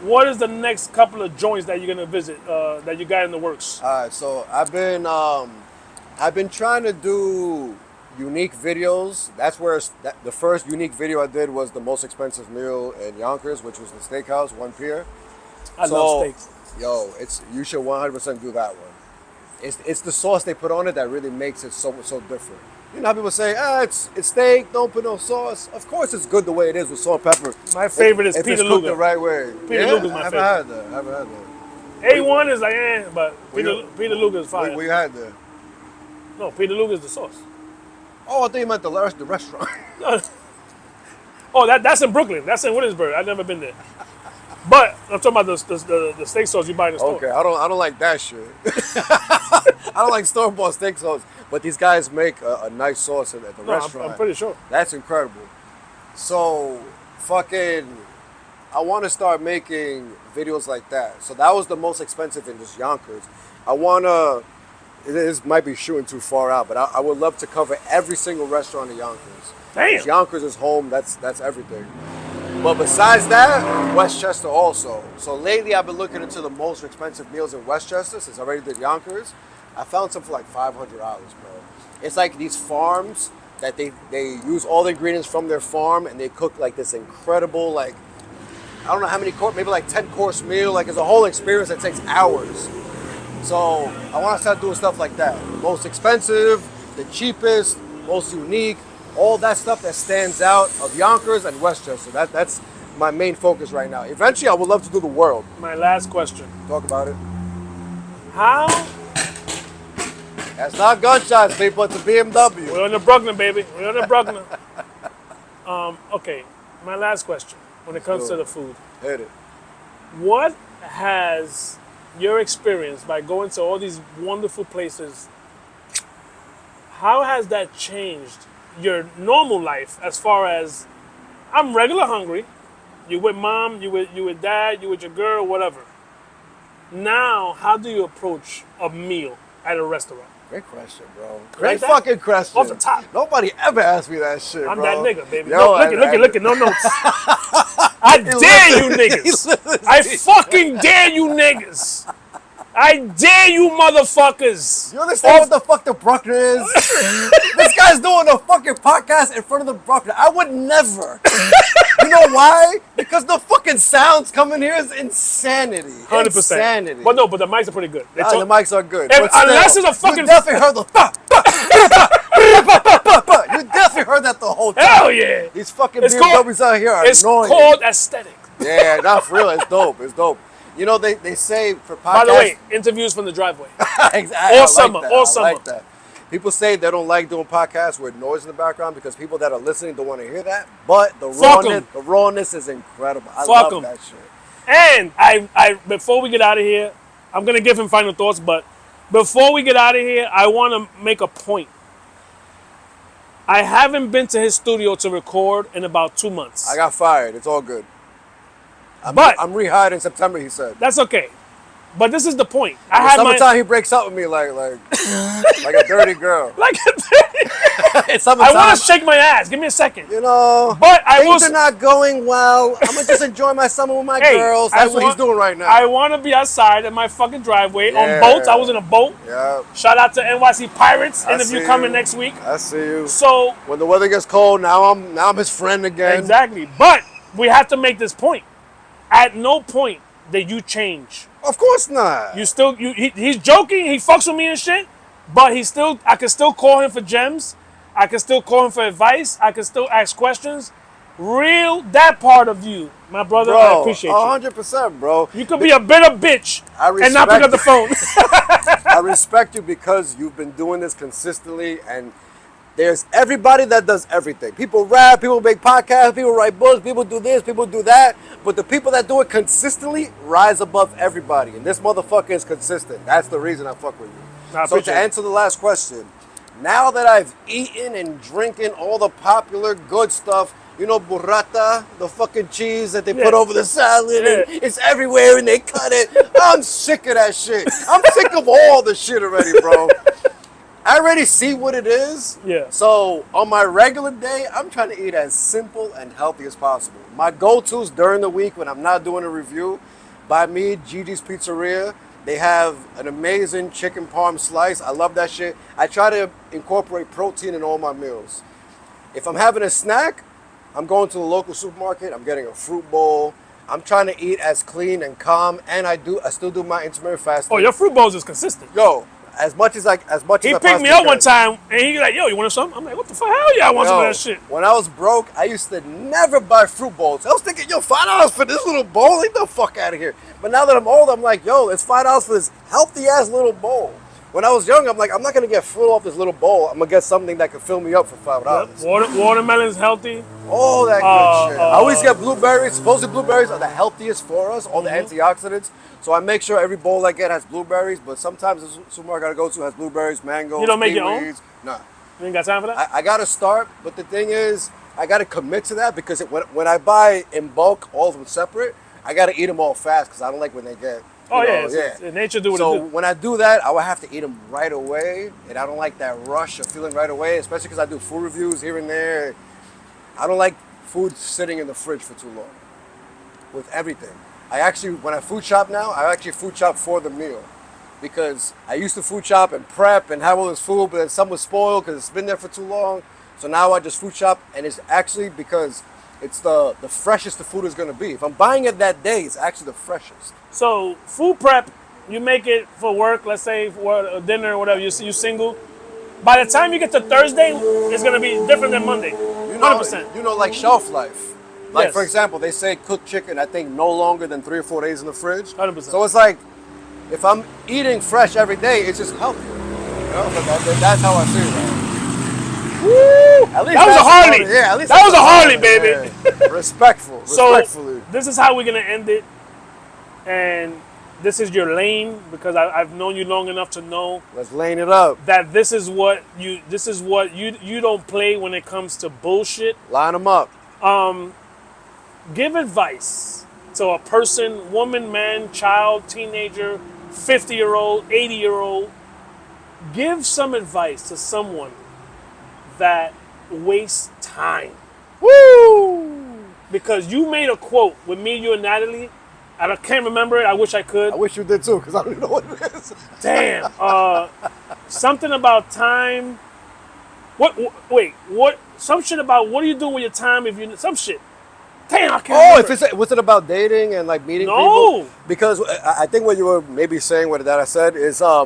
What is the next couple of joints that you're gonna visit that you got in the works? All right, so I've been trying to do unique videos. That's where the first unique video I did was the most expensive meal in Yonkers, which was the steakhouse, One Pier. I love steaks. Yo, you should 100% do that one. It's the sauce they put on it that really makes it so different. You know how people say, it's steak, don't put no sauce. Of course, it's good the way it is with salt and pepper. My favorite is if Peter it's cooked Luger. the right way. Peter Luger's my favorite. I haven't had that. A1 is like but Peter Luger is fine. We had that. No, Peter Luger is the sauce. Oh, I think you meant the restaurant. Oh, that's in Brooklyn. That's in Williamsburg. I've never been there. But I'm talking about the steak sauce you buy in the store. Okay, I don't like that shit. I don't like store-bought steak sauce. But these guys make a nice sauce at the restaurant. I'm pretty sure. That's incredible. So, I want to start making videos like that. So that was the most expensive in just Yonkers. This might be shooting too far out, but I would love to cover every single restaurant in Yonkers. Damn. Yonkers is home, that's everything. But besides that, Westchester also. So lately I've been looking into the most expensive meals in Westchester since I already did Yonkers. I found some for like $500, bro. It's like these farms that they use all the ingredients from their farm and they cook like this incredible, like, I don't know how many maybe like 10-course meal. Like it's a whole experience that takes hours. So I want to start doing stuff like that. Most expensive, the cheapest, most unique. all that stuff that stands out of Yonkers and Westchester. That's my main focus right now. Eventually, I would love to do the world. My last question. Talk about it. How? That's not gunshots, people. It's a BMW. We're on the Bruckner, baby. We're on the Bruckner. Okay, my last question when it comes to the food. Hit it. What has your experience by going to all these wonderful places, how has that changed your normal life as far as I'm regular hungry, you with mom, you with dad, you with your girl, whatever. Now, how do you approach a meal at a restaurant? Great question, bro. Like Great that? fucking question. Off the top. Nobody ever asked me that shit, I'm bro. that nigga, baby. Yo, No, look it, no notes. I dare you niggas. I fucking dare you niggas. I dare you motherfuckers. You understand what the fuck the Bruckner is? This guy's doing a fucking podcast in front of the Bruckner. I would never. You know why? Because the fucking sounds coming here is insanity. 100%. Insanity. But no, but the mics are pretty good. The mics are good. If, But still, unless it's a fucking... You definitely heard the... You definitely heard that the whole time. Hell yeah. These fucking It's BMWs out here are It's annoying. called aesthetic. Yeah, not for real. It's dope. It's dope. You know, they say for podcasts... By the way, interviews from the driveway. Exactly. All summer, all summer. I like that. People say they don't like doing podcasts with noise in the background because people that are listening don't want to hear that. But the rawness is incredible. I love that shit. And I before we get out of here, I'm gonna give him final thoughts. But before we get out of here, I want to make a point. I haven't been to his studio to record in about 2 months. I got fired. It's all good. I'm rehired in September, he said. That's okay. But this is the point. Summertime, he breaks up with me like a dirty girl. Like a dirty It's summertime. I want to shake my ass. Give me a second. You know, but things are not going well. I'm going to just enjoy my summer with my girls. That's what he's doing right now. I want to be outside in my fucking driveway on boats. I was in a boat. Yeah. Shout out to NYC Pirates. Interview coming next week. I see you. So when the weather gets cold, now I'm his friend again. Exactly. But we have to make this point. At no point did you change. Of course not. He's joking. He fucks with me and shit. But I can still call him for gems. I can still call him for advice. I can still ask questions. That part of you, my brother, bro, I appreciate you. 100%, bro. You could be a bitter bitch and not pick up the phone. I respect you because you've been doing this consistently, and there's everybody that does everything. People rap, people make podcasts, people write books, people do this, people do that. But the people that do it consistently rise above everybody. And this motherfucker is consistent. That's the reason I fuck with you. So to answer the last question, now that I've eaten and drinking all the popular good stuff, you know, burrata, the fucking cheese that they put over the salad, and it's everywhere and they cut it. I'm sick of that shit. I'm sick of all the shit already, bro. I already see what it is. Yeah. So on my regular day, I'm trying to eat as simple and healthy as possible. My go-tos during the week when I'm not doing a review, by me, Gigi's Pizzeria. They have an amazing chicken parm slice. I love that shit. I try to incorporate protein in all my meals. If I'm having a snack, I'm going to the local supermarket. I'm getting a fruit bowl. I'm trying to eat as clean and calm, and I still do my intermittent fasting. Oh, your fruit bowls is consistent. Yo. As much as I He picked me up one time and he like, yo, you want some? I'm like, what the fuck? Hell yeah, I want some of that shit. When I was broke, I used to never buy fruit bowls. I was thinking, yo, $5 for this little bowl? Get the fuck out of here. But now that I'm old, I'm like, yo, it's $5 for this healthy ass little bowl. When I was young, I'm like, I'm not gonna get full off this little bowl. I'm gonna get something that can fill me up for $5. Yep. Watermelon's healthy. All that good shit. I always get blueberries. Supposedly blueberries are the healthiest for us, all the antioxidants. So I make sure every bowl I get has blueberries, but sometimes the supermarket I go to has blueberries, mangoes, You don't make your own? Nah. You ain't got time for that? I gotta start, but the thing is, I gotta commit to that because when I buy in bulk, all of them separate, I gotta eat them all fast because I don't like when they get... Nature do what it do. So when I do that, I will have to eat them right away, and I don't like that rush of feeling right away, especially because I do food reviews here and there. I don't like food sitting in the fridge for too long with everything. When I food shop now, I actually food shop for the meal because I used to food shop and prep and have all this food, but then some was spoiled because it's been there for too long. So now I just food shop, and it's actually because it's the freshest the food is going to be. If I'm buying it that day, it's actually the freshest. So food prep, you make it for work, let's say for dinner or whatever, you single. By the time you get to Thursday, it's gonna be different than Monday. 100%. Like shelf life. Like Yes. for example, they say cooked chicken, I think no longer than 3 or 4 days in the fridge. 100%. So it's like, if I'm eating fresh every day, it's just healthier. So that's how I see it. Woo! At least That was a that's Harley. Yeah, at least that was that's a Harley, yeah. baby. Respectful. So Respectfully. this is how we're gonna end it, and this is your lane because I've known you long enough to know Let's lane it up. that this is what you don't play when it comes to bullshit. Line them up. Give advice to a person, woman, man, child, teenager, 50-year-old, 80-year-old. Give some advice to someone that wastes time. Woo! Because you made a quote with me, you, and Natalie. I can't remember it. I wish I could. I wish you did too, because I don't even know what it is. Damn. Something about time. Wait. What? Some shit about what are you doing with your time if you some shit. Damn, I can't remember. Was it about dating and like meeting No. people? Because I think what you were maybe saying, what that I said is, I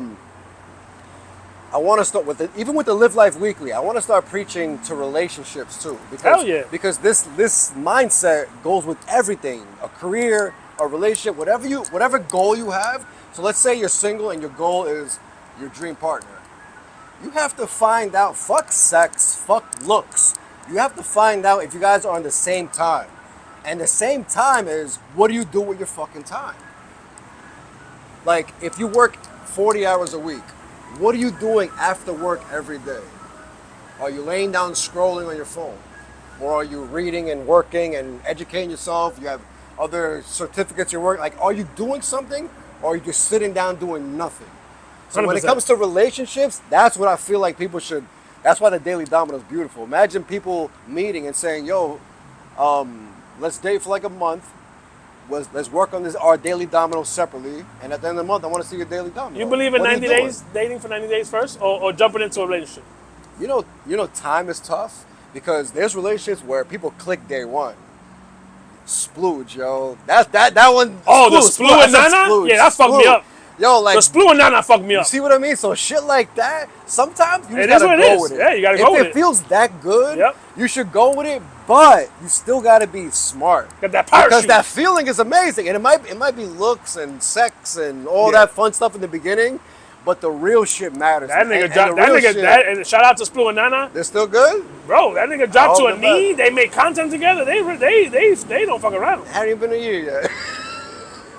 want to start with even with the Live Life Weekly. I want to start preaching to relationships too. Because, Hell yeah. Because this mindset goes with everything: a career, a relationship, whatever goal you have. So let's say you're single and your goal is your dream partner. You have to find out. Fuck sex. Fuck looks. You have to find out if you guys are on the same time. And the same time is, what do you do with your fucking time? Like, if you work 40 hours a week, what are you doing after work every day? Are you laying down scrolling on your phone? Or are you reading and working and educating yourself? You have other certificates you're working. Like, are you doing something? Or are you just sitting down doing nothing? So when it 100%. comes to relationships, that's what I feel like people should. That's why the Daily Domino is beautiful. Imagine people meeting and saying, yo, let's date for like a month. Let's work on our Daily Domino separately. And at the end of the month, I want to see your Daily Domino. You believe in What are 90 you doing? days, dating for 90 days first, or jumping into a relationship? You know, time is tough because there's relationships where people click day one. Splooge, yo. That one. Oh, the splooge. Sploo I and said Nana? splooge. Yeah, that fucked me Splooge. up. Yo, like, The Sploo and Nana fucked me you up. see what I mean? So shit like that, sometimes you It just is what gotta it go is. with it. Yeah, you gotta go with If it. it feels that good, Yep. you should go with it, but you still gotta be smart. Got that parachute. Because that feeling is amazing. And it might be looks and sex and all Yeah. that fun stuff in the beginning, but the real shit matters. That nigga And dropped. the That real nigga. shit, And shout out to Sploo and Nana, they're still good? bro. That nigga dropped to Oh, a the knee. best. They made content together. They don't fuck around. Hadn't even been a year yet.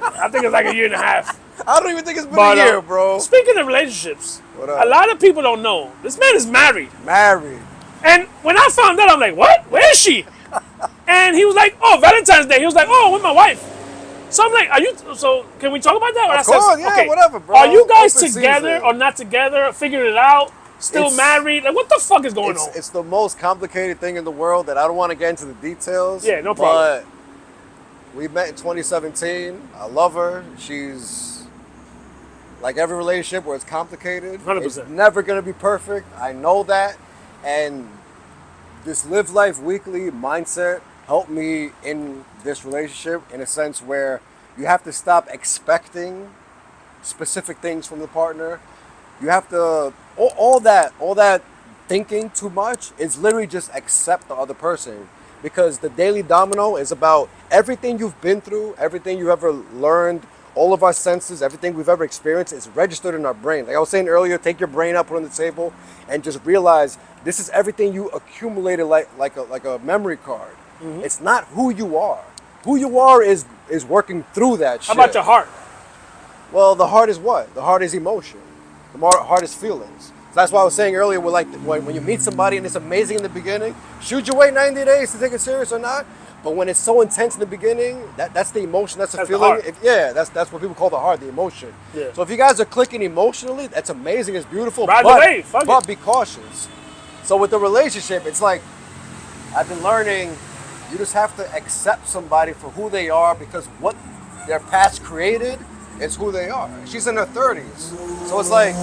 I think it's like a year and a half. I don't even think it's been But a year, bro. speaking of relationships, What up? a lot of people don't know this man is married. Married. And when I found out, I'm like, what? Where is she? And he was like, oh, Valentine's Day. He was like, oh, with my wife. So I'm like, so can we talk about that? Or Of course, yeah, whatever, bro. Are you guys Open together season. or not together? Figured it out? Still It's- married? Like, what the fuck is going on? It's the most complicated thing in the world that I don't want to get into the details. Yeah, no problem. But we met in 2017. I love her. She's like every relationship where it's complicated. 100%. It's never going to be perfect. I know that. And this Live Life Weekly mindset helped me in this relationship in a sense where you have to stop expecting specific things from the partner. You have to all that thinking too much is literally just accept the other person, because the Daily Domino is about everything you've been through, everything you've ever learned, all of our senses, everything we've ever experienced is registered in our brain. Like I was saying earlier, take your brain up, put it on the table, and just realize this is everything you accumulated like a memory card. Mm-hmm. It's not who you are. Who you are is working through that shit. How about your heart? Well, the heart is what? The heart is emotion. The heart is feelings. So that's why I was saying earlier, when you meet somebody and it's amazing in the beginning, should you wait 90 days to take it serious or not? But when it's so intense in the beginning, that's the emotion, that's the That's the feeling. heart. That's what people call the heart, the emotion. Yeah. So if you guys are clicking emotionally, that's amazing, it's beautiful. Ride the but, wave, fuck but it. be cautious. So with the relationship, it's like, I've been learning, you just have to accept somebody for who they are, because what their past created is who they are. She's in her 30s. So it's like,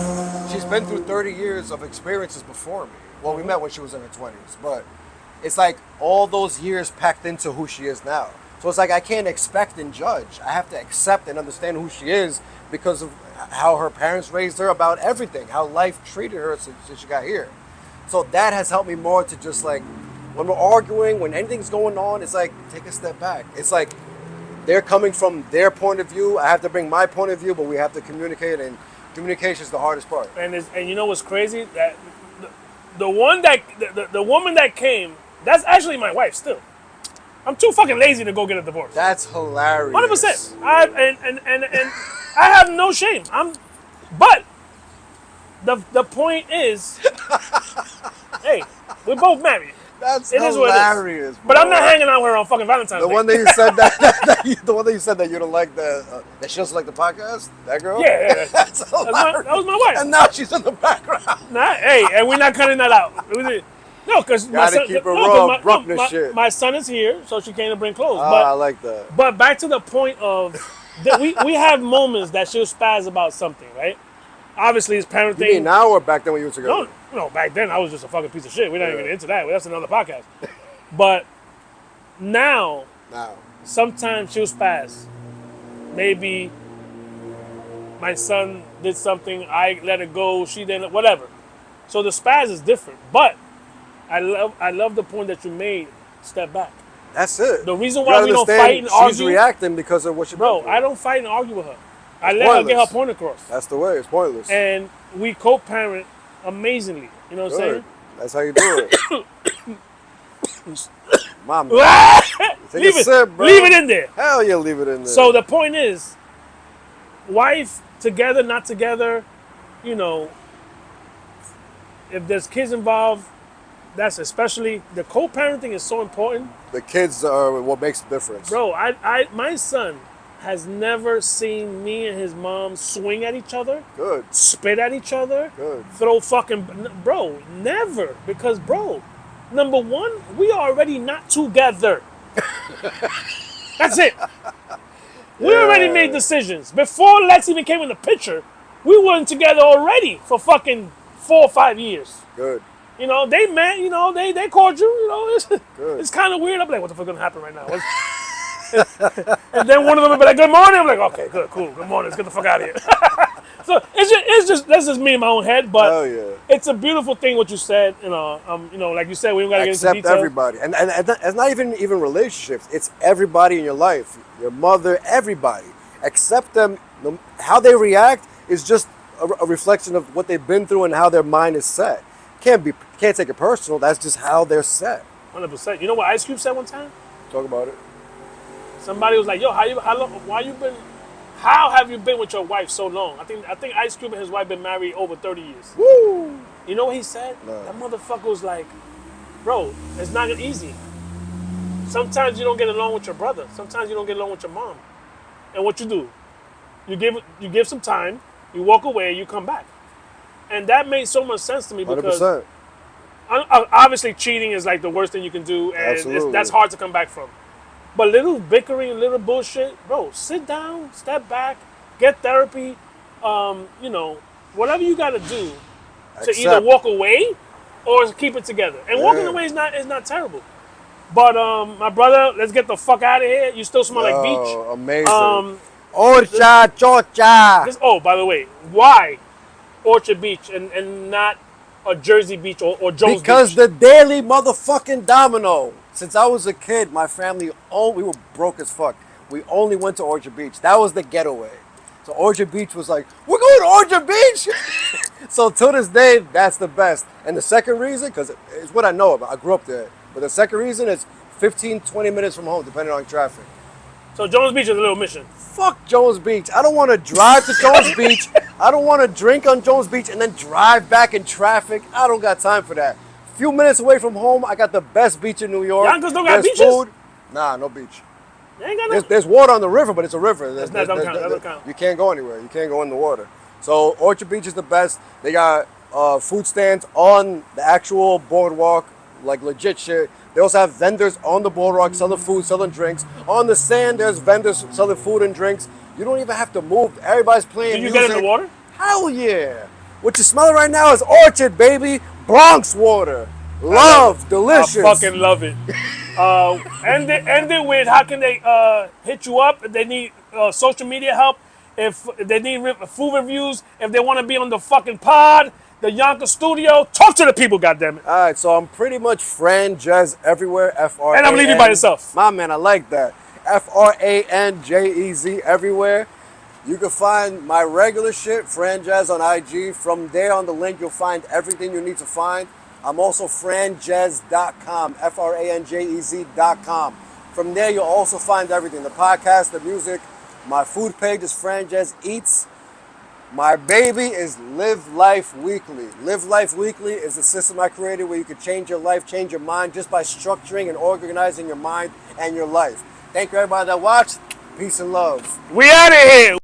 she's been through 30 years of experiences before me. Well, we met when she was in her 20s, but it's like all those years packed into who she is now. So it's like I can't expect and judge. I have to accept and understand who she is because of how her parents raised her, about everything, how life treated her since she got here. So that has helped me more to just like, when we're arguing, when anything's going on, it's like, take a step back. It's like they're coming from their point of view. I have to bring my point of view, but we have to communicate, and communication is the hardest part. And you know what's crazy? That the one that the woman that came, that's actually my wife still. I'm too fucking lazy to go get a divorce. That's hilarious. 100%. And I have no shame. But the point is, hey, we're both married. That's It is hilarious. what it is. But I'm not hanging out with her on fucking Valentine's The Day. one that you said the one that you said that you don't like that she doesn't like the podcast. That girl. Yeah. That's hilarious. That was my wife. And now she's in the background. Hey, and we're not cutting that out. No, because my son, keep it raw, roughness shit. My son is here, so she came to bring clothes. I like that. But back to the point of that we have moments that she'll spaz about something, right? Obviously, it's parenting. You mean now or back then when you were together? No, back then I was just a fucking piece of shit. We're not even into that. That's another podcast. But now, sometimes she'll spaz. Maybe my son did something, I let it go, she didn't, whatever. So the spaz is different. But I love the point that you made. Step back. That's it. The reason why we don't fight and she's argue. She's reacting because of what she. Bro, I don't fight and argue with her. I let her get her point across. That's the way. It's pointless. And we co-parent amazingly. You know what I'm saying? That's how you do it. Mom, leave it in there. Hell yeah, leave it in there. So the point is, wife together, not together, you know, if there's kids involved, that's especially, the co-parenting is so important. The kids are what makes the difference. Bro, my son has never seen me and his mom swing at each other. Good. Spit at each other. Good. Throw fucking, bro, never. Because, bro, number one, we are already not together. That's it. We already made decisions. Before Lex even came in the picture, we weren't together already for fucking 4 or 5 years. Good. You know, they met, you know, they called you, you know, it's kind of weird. I'm like, what the fuck is going to happen right now? And then one of them would be like, good morning. I'm like, okay, good, cool, good morning, let's get the fuck out of here. So that's just me in my own head, but it's a beautiful thing what you said, you know, like you said, we don't got to get into details. Accept everybody. And it's not even relationships, it's everybody in your life, your mother, everybody. Accept them. How they react is just a reflection of what they've been through and how their mind is set. Can't take it personal. That's just how they're set. 100%. You know what Ice Cube said one time? Talk about it. Somebody was like, "Yo, how have you been with your wife so long?" I think Ice Cube and his wife been married over 30 years. Woo! You know what he said? No. That motherfucker was like, "Bro, it's not easy. Sometimes you don't get along with your brother. Sometimes you don't get along with your mom. And what you do? You give some time. You walk away. You come back." And that made so much sense to me because 100%. Obviously cheating is like the worst thing you can do, and that's hard to come back from. But little bickering, little bullshit, bro, sit down, step back, get therapy, you know, whatever you got to do to either walk away or keep it together. And walking away is not terrible. But my brother, let's get the fuck out of here. You still smell like beach. Amazing. Orchard, Georgia. Oh, by the way, why Orchard Beach and not a Jersey Beach or Jones Beach? Because the Daily motherfucking Domino. Since I was a kid, my family, we were broke as fuck. We only went to Orchard Beach. That was the getaway. So Orchard Beach was like, we're going to Orchard Beach? So to this day, that's the best. And the second reason, because it's what I know about. I grew up there. But the second reason is 15, 20 minutes from home, depending on traffic. So Jones Beach is a little mission. Fuck Jones Beach. I don't want to drive to Jones Beach. I don't want to drink on Jones Beach and then drive back in traffic. I don't got time for that. Few minutes away from home, I got the best beach in New York. Yonkers don't got beaches? Food. Nah, no beach. They ain't got no. There's water on the river, but it's a river. That don't count. You can't go anywhere. You can't go in the water. So Orchard Beach is the best. They got food stands on the actual boardwalk, like legit shit. They also have vendors on the boardwalk selling food, selling drinks. On the sand, there's vendors selling food and drinks. You don't even have to move. Everybody's playing music. Did you get in the water? Hell yeah. What you're smelling right now is Orchard, baby. Bronx water. Love, delicious. I fucking love it. End it with how can they hit you up if they need social media help. If they need food reviews, if they want to be on the fucking pod, the Yonkers studio, talk to the people, goddammit. All right, so I'm pretty much Franjez everywhere. F-R-A-N. And I'm leaving you by yourself. My man, I like that. Franjez everywhere. You can find my regular shit, Franjez on IG. From there on the link, you'll find everything you need to find. I'm also franjez.com, Franjez.com. From there, you'll also find everything, the podcast, the music. My food page is Franjez Eats. My baby is Live Life Weekly. Live Life Weekly is a system I created where you can change your life, change your mind just by structuring and organizing your mind and your life. Thank you everybody that watched. Peace and love. We out of here.